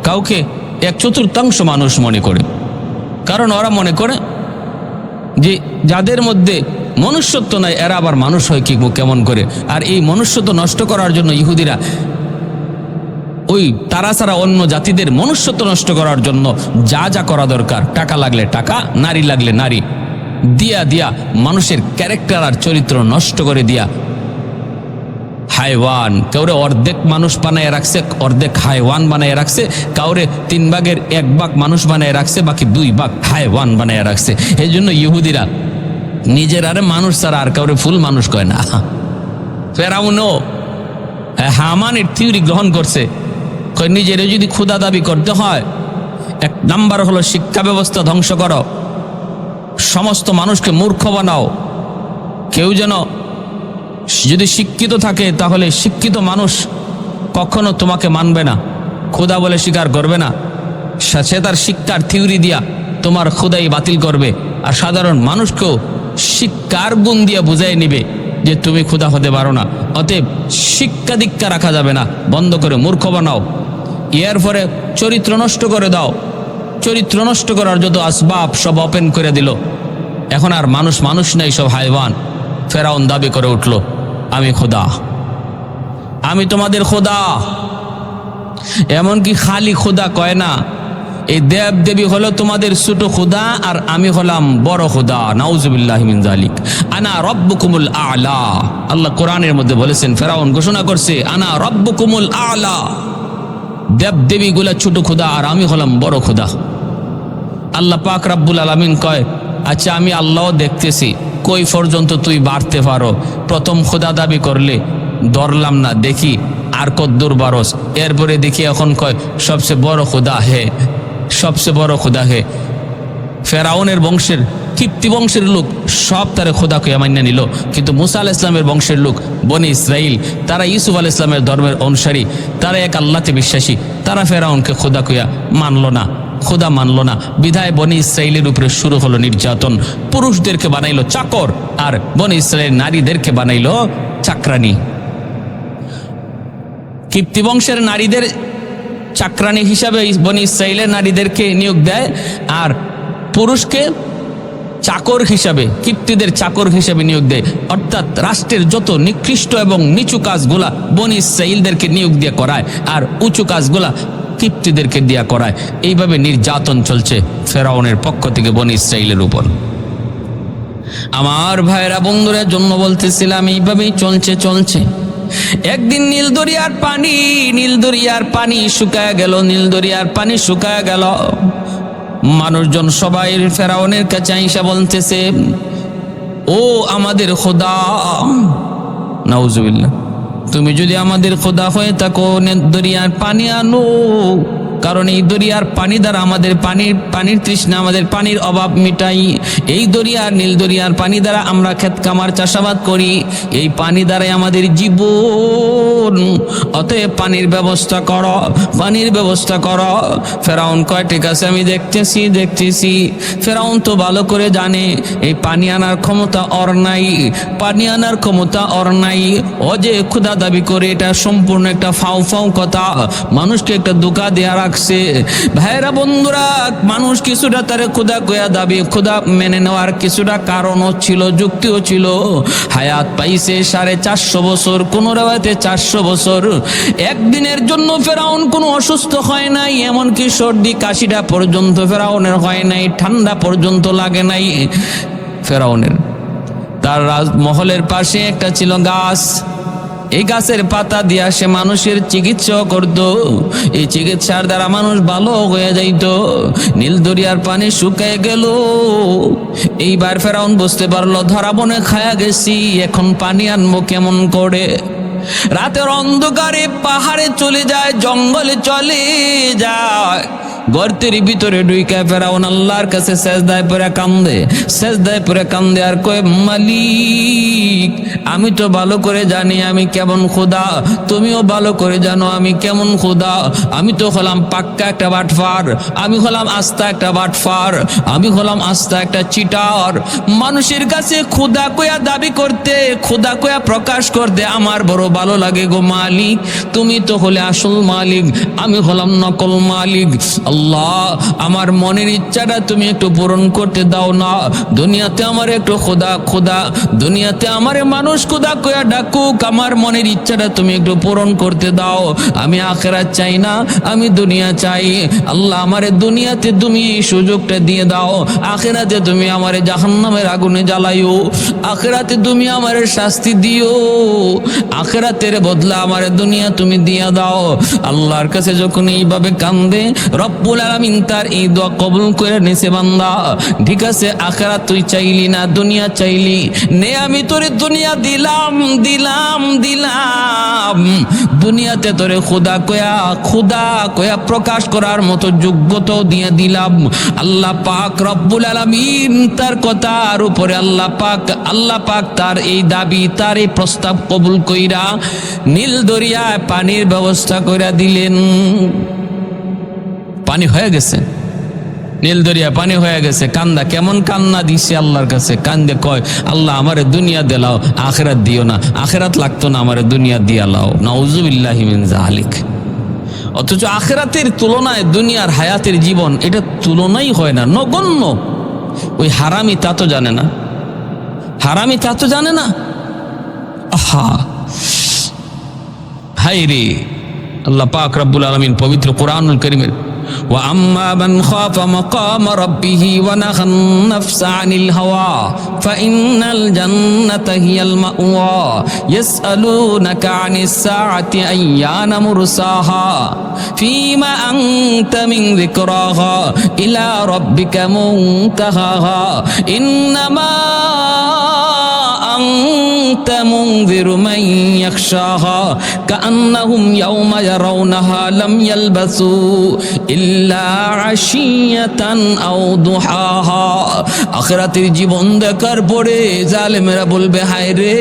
[SPEAKER 1] কাউকে 1/4 মানুষ মনে করে। কারণ ওরা মনে করে যে যাদের মধ্যে মনুষ্যত্ব নাই এরা আবার মানুষ হয় কি কেমন করে। আর এই মনুষ্যত্ব নষ্ট করার জন্য ইহুদিরা ওই তারা ছাড়া অন্য জাতিদের মনুষ্যত্ব নষ্ট করার জন্য যা যা করা দরকার, টাকা লাগলে টাকা, নারী লাগলে নারী দিয়া দিয়া মানুষের ক্যারেক্টার আর চরিত্র নষ্ট করে দিয়া হাইওয়ান, কাউরে অর্ধেক মানুষ বানায় রাখছে, অর্ধেক হাইওয়ান বানায় রাখছে, কাউরে 3 ভাগের 1 ভাগ মানুষ বানায় রাখছে, বাকি 2 ভাগ হাইওয়ান বানায় রাখছে। এই জন্য ইহুদিরা নিজের আরে মানুষ ছাড়া আর কাউরে ফুল মানুষ কয় না। ফেরাউনও হামানের থিওরি গ্রহণ করছে, কয় নিজের যদি ক্ষুধা দাবি করতে হয় 1 নাম্বার হলো শিক্ষা ব্যবস্থা ধ্বংস করো, সমস্ত মানুষকে মূর্খ বানাও। কেউ যেন যদি শিক্ষিত থাকে তাহলে শিক্ষিত মানুষ কখনো তোমাকে মানবে না, ক্ষুধা বলে স্বীকার করবে না, সে তার শিক্ষার থিওরি দিয়া তোমার ক্ষুধাই বাতিল করবে। আর সাধারণ মানুষকেও শিক্ষার গুণ দিয়া বুঝাই নিবে যে তুমি ক্ষুধা হতে পারো না। অতএব শিক্ষা দীক্ষা রাখা যাবে না, বন্ধ করে মূর্খ বানাও। এরপরে চরিত্র নষ্ট করে দাও, চরিত্র নষ্ট করার যত আসবাব সব ওপেন করে দিল। এখন আর মানুষ মানুষ নেই, সব হাইওয়ান। ফেরাউন দাবি করে উঠল, আমি খোদা, আমি তোমাদের খোদা। এমনকি খালি খোদা কয় না, এই দেব দেবী হলো তোমাদের ছোট খোদা আর আমি হলাম বড় খোদা। নাউজুবিল্লাহি মিন যালিক, আনা রব্বুকুমুল আলা। আল্লাহ কোরআনের মধ্যে বলেছেন, ফেরাউন ঘোষণা করছে, আনা রব্বুকুমুল আলা। দেব দেবীগুলা ছোট খোদা আর আমি হলাম বড় খোদা। আল্লাহ পাক রব্বুল আলামিন কয়, আচ্ছা আমি আল্লাহ দেখতেছি কই পর্যন্ত তুই বাড়তে পারো। প্রথম খোদা দাবি করলে ধরলাম না, দেখি আর কদ্দুর বারস। এরপরে দেখি এখন কয় সবচেয়ে বড় খোদা হে, সবচেয়ে বড় খোদা হে। ফেরাউনের বংশের কিপ্তি বংশের লোক সব তারা খোদা কইয়া মান্য নিল, কিন্তু মুসা আলাইহিস সালামের বংশের লোক বনি ইসরাইল, তারা ইউসুফ আলাইহিস সালামের ধর্মের অনুসারী, তারা এক আল্লাহতে বিশ্বাসী, তারা ফেরাউনকে খোদা কইয়া মানল না, খোদা মানল না। বিধায় বনি ইসরাইলের উপরে শুরু হলো নির্যাতন। পুরুষদেরকে বানাইলো চাকর আর বনি ইসরাইলের নারীদেরকে বানাইলো চাকরানি। কিপ্তি বংশের নারীদের চাকরানি হিসাবে বনি ইসরাইলের নারীদেরকে নিয়োগ দেয়, আর পুরুষকে চাকর হিসাবে, কিপ্তিদের চাকর হিসাবে নিয়োগ দেয়। অর্থাৎ রাষ্ট্রের যত নিকৃষ্ট এবং নিচু কাজগুলা বনি ইসরাইলদেরকে নিয়োগ দিয়ে করায়, আর উঁচু কাজগুলা কিপ্তিদেরকে দিয়া করায়। এইভাবে নির্যাতন চলছে ফেরাউনের পক্ষ থেকে বনি ইসরাইলের উপর। আমার ভাইরা বন্ধুরা জন্য বলতেছিলাম, এইভাবেই চলছে। একদিন নীল দরিয়ার পানি শুকায় গেল, নীল দরিয়ার পানি শুকায় গেল। মানুষজন সবাই ফেরাউনের কাছে আইসা বলতেছে, ও আমাদের খোদা, নাউজুবিল্লাহ, তুমি যদি আমাদের খোদা হয়ে থাকো দরিয়ার পানি আনো, কারণ এই দরিয়ার পানি দ্বারা আমাদের পানির তৃষ্ণা, আমাদের পানির অভাব মিটাই। এই দরিয়ার নীল দরিয়ার পানি দ্বারা আমরা ক্ষেত কামার চাষাবাদ করি, এই পানি দ্বারাই আমাদের জীবন। অতএব পানির ব্যবস্থা করো, পানির ব্যবস্থা করো। ফেরাউন কয়, ঠিক আছে আমি দেখতেছি। ফেরাউন তো ভালো করে জানে এই পানি আনার ক্ষমতা ওর নাই, পানি আনার ক্ষমতা ওর নাই। ও যে ক্ষুধা দাবি করে, এটা সম্পূর্ণ একটা ফাউ কথা, মানুষকে একটা ধোঁকা দেয়া রাখছে। ভাইরা বন্ধুরা, মানুষ কিছুটা তারে খোদা কয়া দাবি, খোদা মেনে নেওয়ার কিছুটা কারণও ছিল, যুক্তিও ছিল। হায়াত পাইছে 450 বছর, কোন রাওয়াতে 400 বছর। একদিনের জন্য ফেরাউন কোনো অসুস্থ হয় নাই, এমনকি সর্দি কাশিটা পর্যন্ত ফেরাউনের হয় নাই, ঠান্ডা পর্যন্ত লাগে নাই ফেরাউনের। তার রাজমহলের পাশে একটা ছিল গাছ, এই গাছের পাতা দিয়া সে মানুষের চিকিৎসা করত। এই চিকিৎসার দ্বারা মানুষ ভালো হয়ে যাইত। নীল দরিয়ার পানি শুকিয়ে গেল। এইবার ফেরাউন বুঝতে পারলো, ধরা বনে খায়া গেছি, এখন পানি আনবো কেমন করে। রাতের অন্ধকারে পাহাড়ে চলে যায়, জঙ্গলে চলে যায়, গর্তের ভিতরে ঢুইকা ফেরাউন আল্লাহর কাছে সেজদায় পড়ে কান্দে আর কয়, মালিক আমি তো ভালো করে জানি আমি কেমন খোদা, তুমিও ভালো করে জানো আমি কেমন খোদা। আমি তো হলাম পাক্কা একটা বাটফার, আমি হলাম আস্তা একটা বাটফার, আমি হলাম আস্তা একটা চিটার। মানুষের কাছে খোদা কয়া দাবি করতে, খোদা কয়া প্রকাশ করতে আমার বড় ভালো লাগে গো মালিক। তুমি তো হলে আসল মালিক, আমি হলাম নকল মালিক। আল্লাহ আমার মনের ইচ্ছাটা তুমি একটু পূরণ করতে দাও না। দুনিয়াতে আমার একটু খোদা খোদা, দুনিয়াতে আমার মানুষ খোদা কয়া ডাকুক, আমার মনের ইচ্ছাটা তুমি একটু পূরণ করতে দাও। আমি আখিরাত চাই না, আমি দুনিয়া চাই। আল্লাহ আমারে দুনিয়াতে তুমি এই সুযোগটা দিয়ে দাও, আখিরাতে তুমি আমারে জাহান্নামের আগুনে জ্বালাইও, আখিরাতে তুমি আমারে শাস্তি দিও, আখিরাতের বদলা আমারে দুনিয়া তুমি দিয়া দাও। আল্লাহর কাছে যখন এইভাবে কান্দে, রব্বুল আলামিন তার এই দোয়া কবুল করে নিছে। বান্দা ঠিক আছে, আখিরাত তুই চাইলি না, দুনিয়া চাইলি, নে আমি তোরে দুনিয়া দিলাম দিলাম দিলাম। দুনিয়াতে তোরে খোদা কয়া প্রকাশ করার মতো যোগ্যতাও দিয়ে দিলাম। আল্লাহ পাক রব্বুল আলামিন তার কথার উপরে আল্লাহ পাক তার এই দাবি, তার এই প্রস্তাব কবুল কইরা নীল দরিয়ায় পানির ব্যবস্থা কইরা দিলেন। পানি হয়ে গেছে, নীল দরিয়া পানি হয়ে গেছে। কান্দা কেমন কান্না দিছে আল্লাহর কাছে, কান্দে কয় আল্লাহ আমারে দুনিয়া দিলাও, আখিরাত দিও না, আখিরাত লাগতো না, আমারে দুনিয়া দিয়া লাও। নাউজুবিল্লাহি মিন যালিক। অথচ আখিরাতের তুলনায় দুনিয়ার হায়াতের জীবন এটা তুলনাই হয় না, নগণ্য। ওই হারামি তা তো জানে না, হারামি তা তো জানে না। আহা হাই রে, আল্লাহ পাক রব্বুল আলামিন পবিত্র কুরআনুল কারীমের وَأَمَّا مَنْ خَافَ مَقَامَ رَبِّهِ وَنَهَى النَّفْسَ عَنِ الْهَوَى فَإِنَّ الْجَنَّةَ هِيَ الْمَأْوَى يَسْأَلُونَكَ عَنِ السَّاعَةِ أَيَّانَ مُرْسَاهَا فِيمَ أَنْتَ مِنْ ذِكْرَاهَا إِلَى رَبِّكَ مُنْتَهَاهَا إِنَّمَا أنت منذر من يخشاها كأنهم يوم يرونها لم يلبثوا إلا عشية أو ضحاها। আখিরাতের জীবন দেখার পরে জালেমেরা বলবে হায় রে,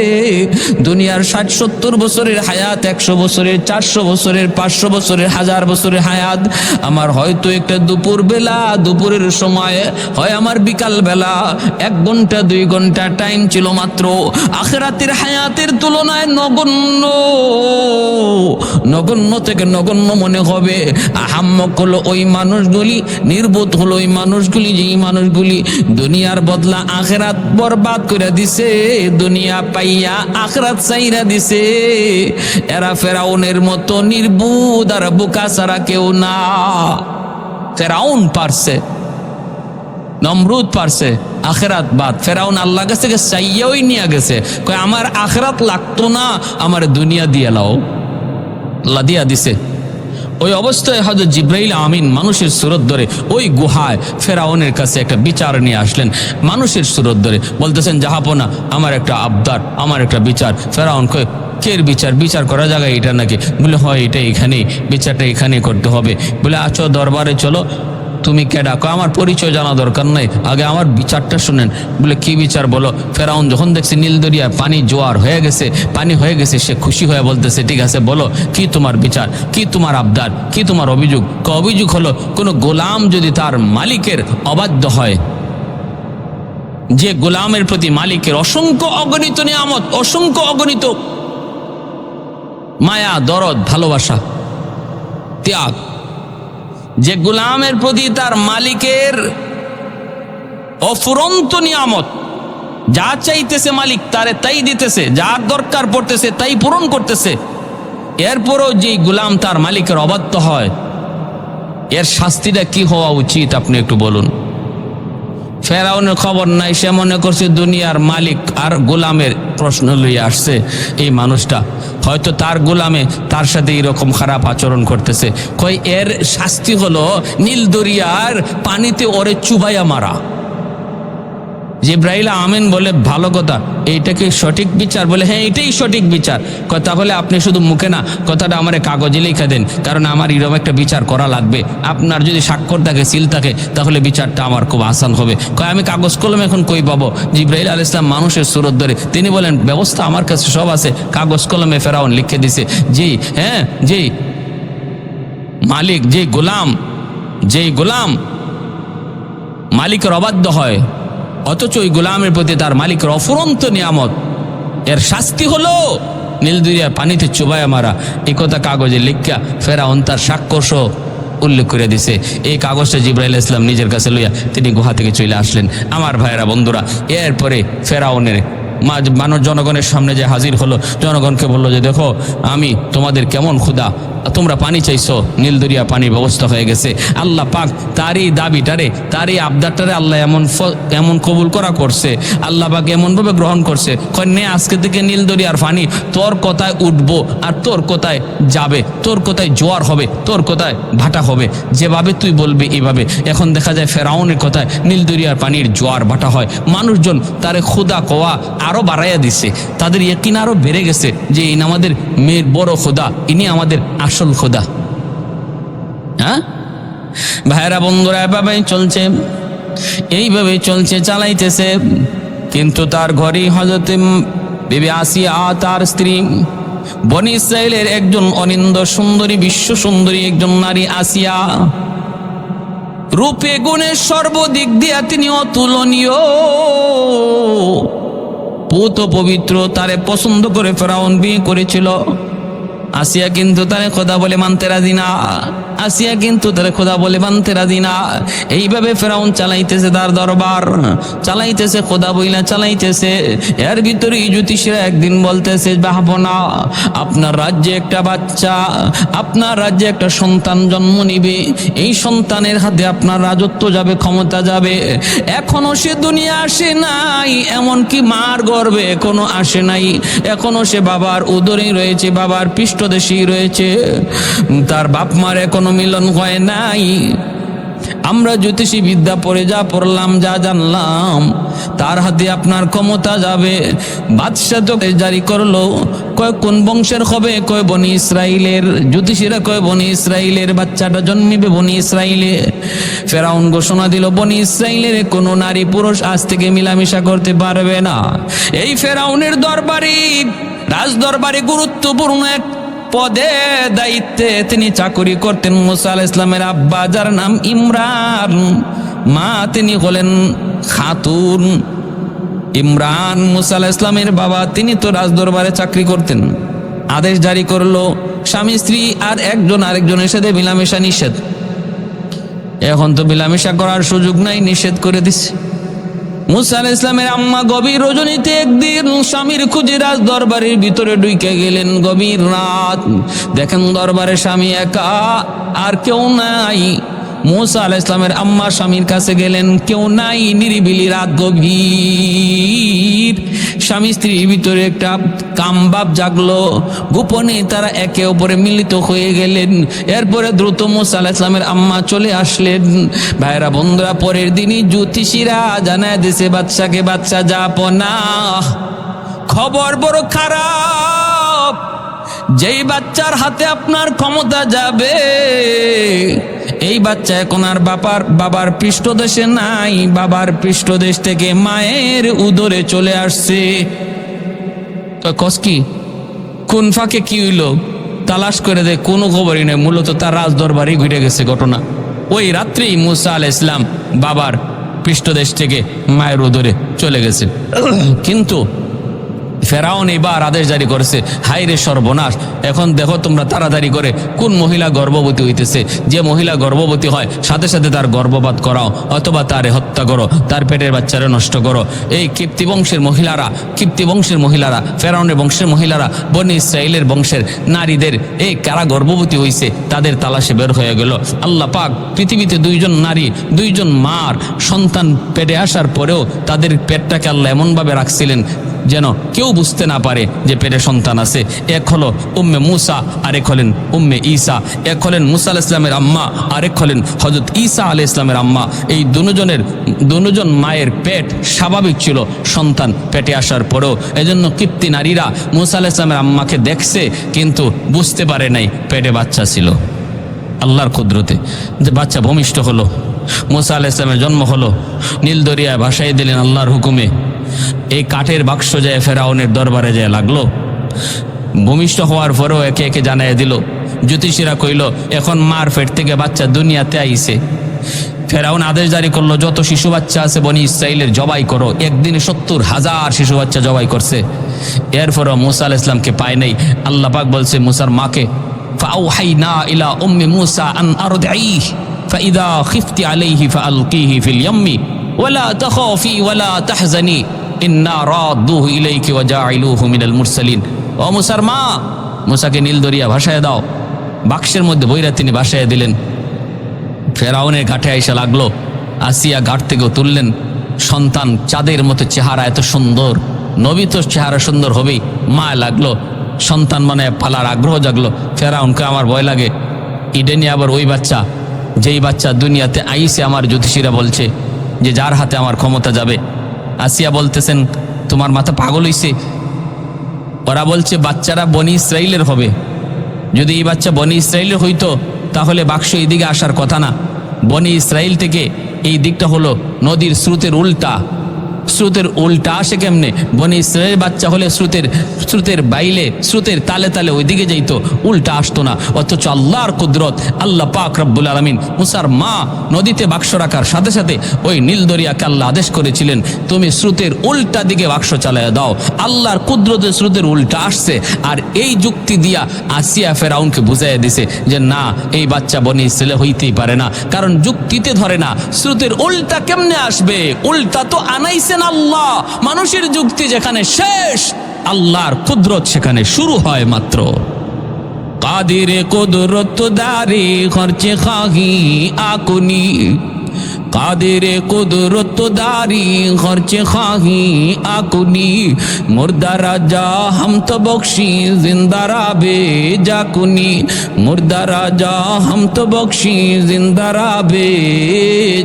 [SPEAKER 1] দুনিয়ার 60-70 বছরের হায়াত, 100 বছরের, 400 বছরের, 500 বছরের, 1000 বছরের হায়াত আমার হয়তো একটা দুপুর বেলা, দুপুরের সময় হয় আমার বিকাল বেলা 1 ঘন্টা 2 ঘন্টা টাইম ছিল মাত্র। আখিরাতের হায়াতের তুলনায় নগণ্য, নগণ্য থেকে নগণ্য মনে হবে। আহাম্মক হলো ওই মানুষগুলি, নির্বোধ হলো ওই মানুষগুলি, যেই মানুষগুলি দুনিয়ার বদলা আখিরাত বরবাদ করে দিছে, দুনিয়া পাইয়া আখিরাত চাইরা দিছে। এরা ফেরাউনের মতো নির্বোধ আর বোকা ছাড়া কেউ না। ফেরাউন পারছে, নমরুদ পারছে, আখিরাত বাদ। ফেরাউন আল্লাহ কাছে চাইয়াই নিয়ে গেছে, কয় আমার আখিরাত লাগতো না, আমার দুনিয়া দিয়ে লাও। আল্লাহ দিয়া দিছে। ওই অবস্থায় হযরত জিবরাইল আমিন মানুষের সুরত ধরে ওই গুহায় ফেরাউনের কাছে একটা বিচার নিয়ে আসলেন। মানুষের সুরত ধরে বলতেছেন, জাহাপনা আমার একটা আবদার, আমার একটা বিচার। ফেরাউন কয় কের বিচার? বিচার করা জায়গায় এটা নাকি? বলে হয় এটা এখানেই, বিচারটা এখানেই করতে হবে। বলে আচ্ছা দরবারে চলো। তুমি কেডা? কয় আমার পরিচয় জানা দরকার নাই, আগে আমার বিচারটা শুনেন। বলে কি বিচার বলো? ফেরাউন যখন দেখছে নীল দরিয়া পানি জোয়ার হয়ে গেছে, পানি হয়ে গেছে, সে খুশি হয়ে বলতেছে ঠিক আছে বলো কি তোমার বিচার, কি তোমার আবদার, কি তোমার অভিযোগ? অভিযোগ হলো কোনো গোলাম যদি তার মালিকের অবাধ্য হয়, যে গোলামের প্রতি মালিকের অসংখ্য অগণিত নিয়ামত, অসংখ্য অগণিত মায়া, দরদ, ভালোবাসা, ত্যাগ, যে গোলামের প্রতি তার মালিকের অফুরন্ত নিয়ামত, যা চাইতেছে মালিক তারে তাই দিতেছে, যার দরকার পড়তেছে তাই পূরণ করতেছে, এরপরও যেই গোলাম তার মালিকের অবাধ্য হয়, এর শাস্তিটা কি হওয়া উচিত আপনি একটু বলুন। ফেরাউনের খবর নাই, সে মনে করছে দুনিয়ার মালিক আর গোলামের প্রশ্ন লইয়া আসছে এই মানুষটা, হয়তো তার গোলামে তার সাথে এইরকম খারাপ আচরণ করতেছে। কই এর শাস্তি হলো নীল দরিয়ার পানিতে ওরে চুবাইয়া মারা। জিবরাইল আমিন বলে ভালো কথা, এইটাকে সঠিক বিচার? বলে হ্যাঁ এটাই সঠিক বিচার। কথা হলে আপনি শুধু মুখে না, কথাটা আমার কাগজে লিখে দেন, কারণ আমার এরকম একটা বিচার করা লাগবে। আপনার যদি স্বাক্ষর থাকে, সিল থাকে, তাহলে বিচারটা আমার খুব আসান হবে। কয় আমি কাগজ কলম এখন কই পাবো? জিবরাইল আলাইহিস সালাম মানুষের সুরত ধরে তিনি বলেন ব্যবস্থা আমার কাছে সব আছে, কাগজ কলমে ফেরাউন লিখে দিছে। জি হ্যাঁ, যেই মালিক, যেই গোলাম মালিকের অবাধ্য হয়, অথচ ওই গোলামের প্রতি তার মালিকের অফুরন্ত নিয়ামত, এর শাস্তি হলো নীল দরিয়া পানিতে চুবাইয়া মারা। এই কথা কাগজে লিখা ফেরাউন তার স্বাক্ষর সহ উল্লেখ করে দিছে। এই কাগজটা জিবরাইল ইসলাম নিজের কাছে লইয়া তিনি গুহা থেকে চলে আসলেন। আমার ভাইয়েরা বন্ধুরা, এরপরে ফেরাউনের মানুষ জনগণের সামনে যে হাজির হলো, জনগণকে বললো যে দেখো আমি তোমাদের কেমন ক্ষুধা, তোমরা পানি চাইছো, নীলদরিয়া পানির ব্যবস্থা হয়ে গেছে। আল্লাহ পাক তারই দাবিটারে, তারই আবদারটারে আল্লাহ এমন কবুল করা করছে, আল্লাহ পাক এমনভাবে গ্রহণ করছে, নে আজকে থেকে নীলদরিয়ার পানি তোর কথায় উঠবো আর তোর কথায় যাবে, তোর কথায় জোয়ার হবে, তোর কথায় ভাটা হবে, যেভাবে তুই বলবি এইভাবে। এখন দেখা যায় ফেরাউনের কথায় নীলদরিয়ার পানির জোয়ার ভাটা হয়। মানুষজন তারে ক্ষুধা কোয়া আরো বাড়াইয়া দিছে, তাদের ইয়াকিন আরো বেড়ে গেছে যে ইনি আমাদের মেয়ের বড় খোদা, ইনি আমাদের আসল খোদা। হ্যাঁ ভাইরা বন্ধুরা, এভাবেই চলছে, এইভাবেই চলছে, চালাইতেছে। কিন্তু তার ঘরেই হযরত বিবি আসিয়া তার স্ত্রী, বনি ইসরাইলের একজন অনিন্দ সুন্দরী, বিশ্ব সুন্দরী একজন নারী আসিয়া, রূপে গুণে সর্বদিক দিয়া তিনি অতুলনীয়, পুত পবিত্র, তারে পছন্দ করে ফেরাউন বিয়ে করেছিল। আসিয়া কিন্তু তারে খোদা বলে মানতে রাজি না, আসিয়া কিন্তু তারে খোদা বলে মানতে রাজি না। এইভাবে ফেরাউন চালাইতেছে তার দরবার, চালাইতেছে, খোদা বইলা চালাইতেছে। এর ভিতরে জ্যোতিষীরা একদিন বলতেছে, ভাবনা আপনার রাজ্যে একটা বাচ্চা, আপনার রাজ্যে একটা সন্তান জন্ম নিবে, এই সন্তানের হাতে আপনার রাজত্ব যাবে, ক্ষমতা যাবে। এখনো সে দুনিয়া আসে নাই, এমনকি মার গর্ভে এখনো আসে নাই, এখনো সে বাবার উদরেই রয়েছে, বাবার পৃষ্ঠদেশেই রয়েছে, তার বাপ মার এখনো মিলন হয় নাই। আমরা জ্যোতিষী বিদ্যা পড়ে যা পড়লাম, যা জানলাম, তার হাতে আপনার ক্ষমতা যাবে। বাদশাহ তো জারি করলো, কয় কোন বংশের হবে, কয় বনি ইসরাইলের। জ্যোতিষীরা কয় বনি ইসরাইলের, বাচ্চাটা জন্মিবে বনি ইসরাইলে। ফেরাউন ঘোষণা দিল, বনি ইসরাইলের কোনো নারী পুরুষ আজ থেকে মিলামিশা করতে পারবে না। এই ফেরাউনের দরবারে, রাজ দরবারে গুরুত্বপূর্ণ এক পদে, দায়িত্বে তিনি চাকরি করতেন মুসা আলাইহিস সালামের আব্বা, যার নাম ইমরান, মা তিনি হলেন খাতুন। ইমরান মুসা আলাইহিস সালামের বাবা, তিনি তো রাজদরবারে চাকরি করতেন। আদেশ জারি করলো, স্বামী স্ত্রী আর একজন আরেকজনের সাথে মিলামেশা নিষেধ। এখন তো মিলামেশা করার সুযোগ নাই, নিষেধ করে দিছে। মুসা আলাইহিস সালামের আম্মা গভীর রজনীতে একদিন স্বামীর খুঁজে রাজ দরবারের ভিতরে ঢুকে গেলেন। গভীর রাত, দেখেন দরবারে স্বামী একা, আর কেউ নাই। মুসা আলাইহিস সালামের আম্মা স্বামীর কাছে গেলেন, কেউ নাই, নিরিবিলি রাত, গভীর। স্বামী স্ত্রীর ভিতরে একটা কামভাব জাগলো, গোপনে তারা একে অপরে মিলিত হয়ে গেলেন। এরপরে দ্রুত মুসা আলাইহিস সালামের আম্মা চলে আসলেন। ভাইরা বন্ধুরা, পরের দিনই জ্যোতিষীরা জানায় দিছে বাদশাকে, বাদশা যাপনা, খবর বড় খারাপ, যেই বাচ্চার হাতে আপনার ক্ষমতা যাবে, এই বাচ্চা এখন আর বাবার পৃষ্ঠদেশে নাই, বাবার পৃষ্ঠদেশ থেকে মায়ের উদরে চলে আসছে। কস কি, কোন ফাঁকে কি হইল তালাশ করে দেয়, কোনো খবরই নেই। মূলত তার রাজ দরবারই ঘুরে গেছে ঘটনা। ওই রাত্রেই মুসা আলাইহিস সালাম বাবার পৃষ্ঠদেশ থেকে মায়ের উদরে চলে গেছে। কিন্তু ফেরাউন এবার আদেশ জারি করেছে, হায় রে সর্বনাশ, এখন দেখো তোমরা তাড়াতাড়ি করে কোন মহিলা গর্ভবতী হইতেছে, যে মহিলা গর্ভবতী হয় সাথে সাথে তার গর্ভপাত করাও, অথবা তারে হত্যা করো, তার পেটের বাচ্চারে নষ্ট করো। এই কিপ্তি বংশের মহিলারা, ফেরাউনের বংশের মহিলারা, বনি ইসরাইলের বংশের নারীদের এই কারা গর্ভবতী হইছে তাদের তালাশে বের হয়ে গেল। আল্লাহ পাক পৃথিবীতে দুইজন নারী, দুইজন মার সন্তান পেটে আসার পরেও তাদের পেটটাকে আল্লাহ এমনভাবে রাখছিলেন যেন কেউ বুঝতে না পারে যে পেটে সন্তান আছে। এক হলো উম্মে মুসা, আরেক হলেন উম্মে ঈসা। এক হলেন মুসা আলাইহিস সালামের আম্মা, আরেক হলেন হযরত ঈসা আলাইহিস সালামের আম্মা। এই দুজন মায়ের পেট স্বাভাবিক ছিল সন্তান পেটে আসার পরেও। এজন্য কিপ্তি নারীরা মুসা আলাইহিস সালামের আম্মাকে দেখছে, কিন্তু বুঝতে পারে নাই পেটে বাচ্চা ছিল। আল্লাহর কুদরতে যে বাচ্চা ভূমিষ্ঠ হলো, মুসা আলাইহিস সালামের জন্ম হলো, নীল দরিয়ায় ভাসাই দিলেন আল্লাহর হুকুমে। এই কাঠের বাক্স যায় ফেরাউনের দরবারে যায় লাগলো। ভূমিষ্ঠ হওয়ার পরেও একে একে জানাই দিল। জ্যোতিষীরা কইল, এখন মার পেট থেকে বাচ্চা দুনিয়াতে আইছে। ফেরাউন আদেশ জারি করলো, যত শিশু বাচ্চা আছে বনি ইসরাইলের জবাই করো। একদিনে 70,000 শিশু বাচ্চা জবাই করছে। এরপরও মুসা আলাইহিস সালামকে পায় নাই। আল্লাহ পাক বলছে মুসার মাকে, ফাআওহাইনা ইলা উম্মি মূসা আন আরদিহি ফাইযা খিফতি আলাইহি ফাআলকিহি ফিল ইয়াম্মি ওয়ালা তাখাফি ওয়ালা তাহজানি ইন্না রাদ্দুহু ইলাইকি ওয়া জাইলুহু মিনাল মুরসালিন। ও মূসার মা, মূসাকে নীল দরিয়া ভাসায় দাও। বাক্সের মধ্যে বইরা তিনি ভাসায় দিলেন। ফেরাউনের ঘাটে আইসা লাগলো। আসিয়া ঘাট থেকে তুললেন। সন্তান চাঁদের মতো চেহারা, এত সুন্দর, নবী তো চেহারা সুন্দর হবেই। মায় লাগলো, সন্তান মানে পালার আগ্রহ জাগলো। ফেরাউনকে আমার ভয় লাগে, ইডেনে আবার ওই বাচ্চা, যেই বাচ্চা দুনিয়াতে আইসে আমার জ্যোতিষীরা বলছে যে যার হাতে আমার ক্ষমতা যাবে। আসিয়া বলতেছেন তোমার মাথা পাগল হইছে? ওরা বলছে বাচ্চারা বনি ইসরাইলের হবে। যদি এই বাচ্চা বনি ইসরাইলের হইতো তাহলে বাক্স এইদিকে আসার কথা না। বনি ইসরাইল থেকে এই দিকটা হলো নদীর স্রোতের উল্টা। স্রোতের উল্টা আসে কেমনে? বনি ইসরাইলের বাচ্চা হলে স্রোতের বাইলে, স্রোতের তালে তালে ওইদিকে যাইতো, উল্টা আসতো না। অথচ আল্লাহর কুদরত, আল্লাহ পাক রব্বুল আলামিন মুসার মা নদীতে বাক্স রাখার সাথে সাথে ওই নীল দরিয়াকে আল্লাহ আদেশ করেছিলেন তুমি স্রোতের উল্টা দিকে বাক্স চালায় দাও। আল্লাহর কুদরতে স্রোতের উল্টা আসছে। আর এই যুক্তি দিয়া আসিয়া ফেরাউনকে বুঝাইয়া দিছে যে না, এই বাচ্চা বনি ইসরাইল হইতেই পারে না, কারণ যুক্তিতে ধরে না। স্রোতের উল্টা কেমনে আসবে? উল্টা তো আনাইছেন আল্লাহ। মানুষের যুক্তি যেখানে শেষ, আল্লাহর কুদরত সেখানে শুরু হয় মাত্র। কাদিরে কুদরত দারি খরচে খাহি আকুনি, কাদিরে কুদরত দারি খরচে খাহি আকুনি, মুর্দা রাজা हम तो बख्शी जिंदा राबे जाकुनी, मुर्दा राजा हम तो बख्शी जिंदा राबे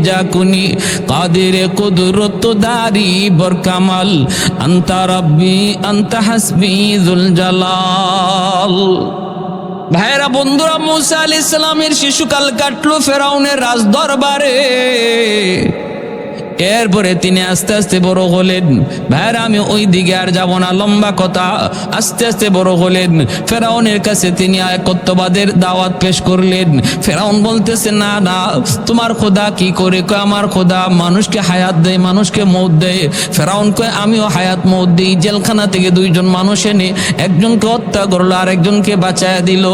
[SPEAKER 1] जाकुनी, कादिरे कुदरत दारी बरकमाल अंता रब्बी अंता हसबी जुल जलाल। ভাইরা বন্ধুরা, মূসা আলাইহিস সালামের শিশুকাল কাটলো ফেরাউনের রাজ দরবারে। এরপরে তিনি আস্তে আস্তে বড় হলেন। ভাইরা আমি ওই দিকে আর যাব না, লম্বা কথা। আস্তে আস্তে বড় হলেন। ফেরাউনের কাছে তিনি একত্ববাদের দাওয়াত পেশ করলেন। ফেরাউন বলতেছে না না, তোমার খোদা কি করে? কয় আমার খোদা মানুষকে হায়াত দেয়, মানুষকে মৌত দেয়। ফেরাউন কয় আমিও হায়াত মৌত দিই। জেলখানা থেকে দুইজন মানুষ এনে একজনকে হত্যা করলো, আর একজনকে বাঁচায় দিল।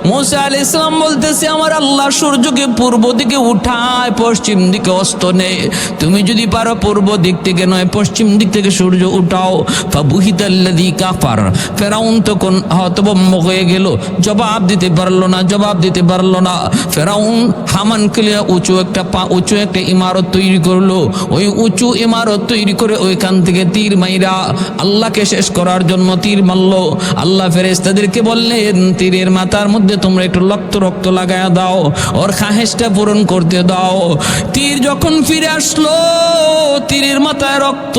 [SPEAKER 1] মূসা আলাইহিস সালাম বলতেছে আমার আল্লাহ সূর্যকে পূর্ব দিকে উঠায়, পশ্চিম দিকে অস্ত নেয়। তুমি যদি পারো পূর্ব দিক থেকে নয় পশ্চিম দিক থেকে সূর্য উঠাও। ফাবুহিতাল্লাযী কাফার, ফেরাউন তখন হতভম্ব হয়ে গেল, জবাব দিতে পারলো না, জবাব দিতে পারলো না। ফেরাউন হামানকে উঁচু একটা ইমারত তৈরি করলো। ওই উঁচু ইমারত তৈরি করে ওইখান থেকে তীর মাইরা আল্লাহকে শেষ করার জন্য তীর মারলো। আল্লাহ ফেরেশতাদেরকে বললেন তীরের মাথার মধ্যে তোমরা একটু রক্ত লাগায়া দাও, ওর খাহেশটা পূরণ করতে দাও। তীর যখন ফিরে আসলো, তীরের মাথায় রক্ত।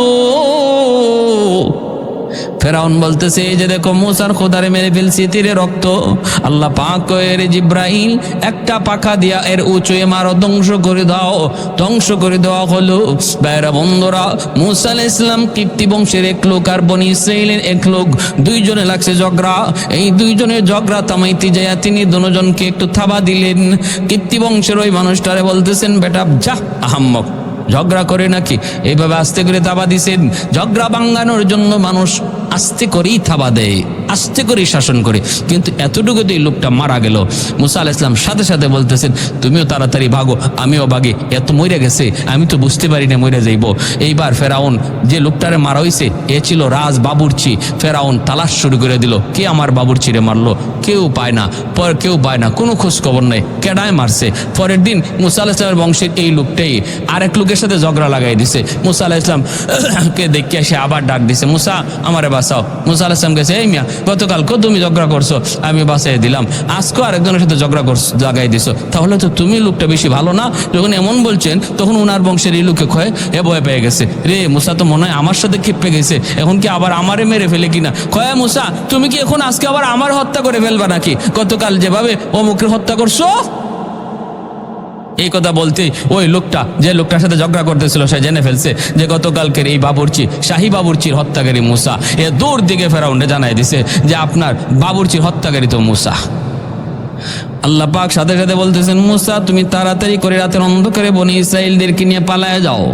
[SPEAKER 1] ফেরাউন বলতেছে এই যে দেখো মূসার খোদারে মেরে ফেলছি, তীরে রক্ত। আল্লাহ পাক কয় রে জিব্রাইল, একটা পাখা দিয়া এর উঁচু ইমারত ধ্বংস করে দাও। ধ্বংস করে দেওয়া হলো। ভাইরা বন্ধুরা, মূসা আলাইহিস সালাম কিপ্তি বংশের এক লোক আর বনি ইসরাইলের এক লোক, দুইজনে লাগছে ঝগড়া। এই দুইজনের ঝগড়া থামাইতে যাইয়া তিনি দুজনকে একটু থাবা দিলেন। কিপ্তি বংশের ওই মানুষটারে বলতেছেন বেটা যা, আহাম্মক, ঝগড়া করে নাকি? এইভাবে আস্তে করে থাবা দিছেন। ঝগড়া ভাঙানোর জন্য মানুষ আস্তে করেই থাবা দেয়, আস্তে করেই শাসন করে। কিন্তু এতটুকুতে এই লোকটা মারা গেল। মূসা আলাইহিস সালাম সাথে সাথে বলতেছেন তুমিও তাড়াতাড়ি ভাগো, আমিও ভাগি। এত মইরা গেছে, আমি তো বুঝতে পারি না মইরা যাইব। এইবার ফেরাউন যে লোকটারে মারা হইছে এ ছিল রাজ বাবুর্চি। ফেরাউন তালাশ শুরু করে দিল, কে আমার বাবুর্চিরে মারলো? কেউ পায় না, কেউ পায় না, কোনো খোঁজ খবর নেই, কেডায় মারছে। পরের দিন মূসা আলাইহিস সালামের বংশের এই লোকটাই আরেক লোকের সাথে ঝগড়া লাগাই দিছে। মূসা আলাইহিস সালাম কে দেখে সে আবার ডাক দিছে, মূসা আমারে বাঁচাও। মূসা আলাইহিস সালাম গেছে, এই মিয়া গতকালকে তুমি ঝগড়া করছো, আমি বাঁচাই দিলাম, আজকেও আরেকজনের সাথে ঝগড়া লাগাই দিছো, তাহলে তো তুমি লোকটা বেশি ভালো না? যখন এমন বলছেন তখন উনার বংশের এই লোকে কয় এ ভয় পেয়ে গেছে, রে মূসা তো মনে হয় আমার সাথে ক্ষিপ্পে গেছে, এখন কি আবার আমারে মেরে ফেলে কিনা। কয় মূসা তুমি কি এখন আজকে আবার আমার হত্যা করে ফেলবা নাকি? গতকাল যেভাবে অমুকের হত্যা করছো। এই কথা বলতে ওই লোকটা, যে লোকটার সাথে ঝগড়া করতেছিল, সে জেনে ফেলছে যে গতকালকের এই বাবুর্চি, শাহী বাবুর্চির হত্যাকারী মূসা। এ দূর দিকে ফেরাউন্ডে জানাই দিছে যে আপনার বাবুর্চির হত্যাকারী তো মূসা। আল্লাহ পাক সাথে সাথে বলতেছেন, মুসা তুমি তাড়াতাড়ি করে রাতের অন্ধকারে বনি ইসরাইলদেরকে নিয়ে পালায় যাও।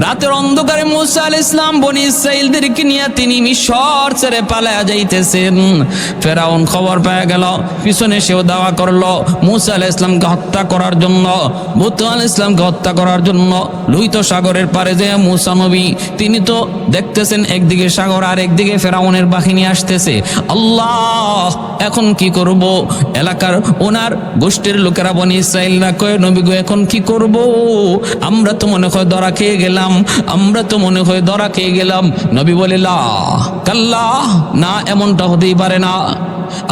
[SPEAKER 1] রাতের অন্ধকারে মুসা আলাইহিস সালাম বনি ইসরাইলদেরকে নিয়ে তিনি মিশর ছেড়ে পালায়া যাইতেছেন। ফেরাউন খবর পেয়ে গেল, পিছনে সেও দাওয়া করলো মুসা আলাইহিস সালামকে হত্যা করার জন্য, মুসা আলাইহিস সালামকে হত্যা করার জন্য। লোহিত সাগরের পারে যে মুসা নবী, তিনি তো দেখতেছেন একদিকে সাগর আর একদিকে ফেরাউনের বাহিনী আসতেছে। আল্লাহ, এখন কি করব? এলাকার ওনার গোষ্ঠীর লোকেরা বনি ইসরাইলরা কয়, নবী গো এখন কি করব? আমরা তো মনে হয় ধরা খেয়ে গেলাম, আমরা তো মনে হয় ধরা খেয়ে গেলাম। নবী বলে, লা কাল্লা, না, এমনটা হতেই পারে না।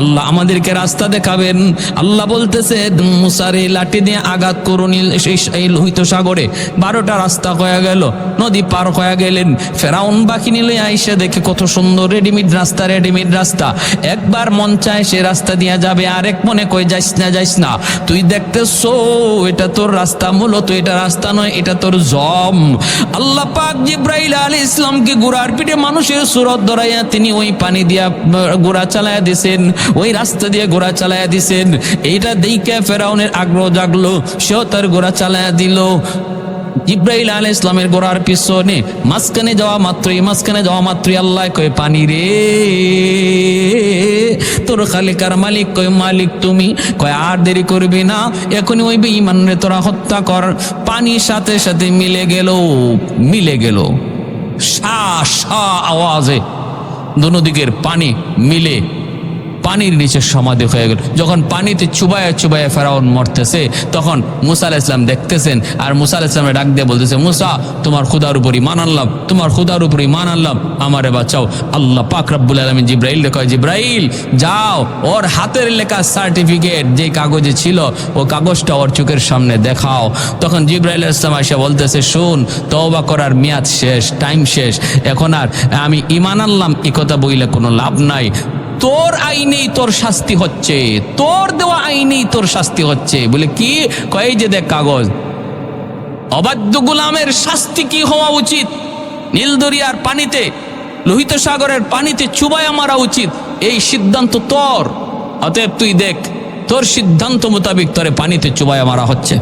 [SPEAKER 1] আল্লাহ আমাদেরকে রাস্তা দেখাবেন। আল্লাহ বলতেছে, মুসার এই লাঠি দিয়ে আঘাত করুন এই লোহিত সাগরে। 12টা রাস্তা হয়ে গেল, নদী পার হয়ে গেলেন। ফেরাউন বাহিনী লইয়া আইসা দেখে কত সুন্দর রেডিমেড রাস্তা। একবার মন চায় সে রাস্তা দিয়া যাবে, আরেক মনে কই যাইস না। তুই দেখতেছো এটা তোর রাস্তা, মূলত এটা রাস্তা নয়, এটা তোর জম। আল্লাহ পাক জিব্রাইল আলাইহিস সালামকে ঘোড়ার পিঠে মানুষের সুরত ধরাইয়া তিনি ওই পানি দিয়া ঘোড়া চালাইয়া দিছেন, ওই রাস্তা দিয়ে ঘোড়া চালাইয়া দিছেন। এইটা দেখে ফেরাউনের আগ্রহ জাগলো, সেও তার ঘোড়া চালাইয়া দিল। জিব্রাইল আলাইহিস সালামের ঘোড়ার পিছনে মাঝখানে যাওয়া মাত্রই আল্লাহ কয়, পানি রে, তোর খালিকার মালিক কয়, মালিক তুমি। কয়, আর দেরি করবি না, এখনই ওই বেঈমানরে তোরা হত্যা কর। পানির সাথে সাথে মিলে গেল শা আওয়াজে দুদিকের পানি মিলে পানির নিচে সমাধি হয়ে গেল। যখন পানিতে চুবায়া ফেরাউন মরতেছে, তখন মুসা আলাইহিস সালাম দেখতেছেন, আর মুসা আলাইহিস সালামের ডাক দিয়ে বলতেছে, মুসা তোমার খুদার উপর ঈমান আনলাম, আমারে বাঁচাও। আল্লাহ পাক রব্বুল আলামিন জিব্রাইল কয়, জিব্রাইল যাও, ওর হাতের লেখা সার্টিফিকেট যে কাগজে ছিল ও কাগজটা ওর চোখের সামনে দেখাও। তখন জিব্রাইল আলাইহিস সালাম এসে বলতেছে, শোন, তওবা করার মেয়াদ শেষ, টাইম শেষ, এখন আর আমি ঈমান আনলাম এই কথা বইলে কোনো লাভ নাই। তোর আইনেই তোর শাস্তি হচ্ছে, তোর দেওয়া আইনেই তোর শাস্তি হচ্ছে। বলে কি? কয়, যে দেখ কাগজ। অবাধ্য গোলামের শাস্তি কি হওয়া উচিত? নীলদরিয়ার পানিতে, লোহিত সাগরের পানিতে চুবায়া মারা উচিত, এই সিদ্ধান্ত তোর। অতএব তুই দেখ, তোর সিদ্ধান্ত মোতাবেক তোরে পানিতে চুবায়া মারা হচ্ছে।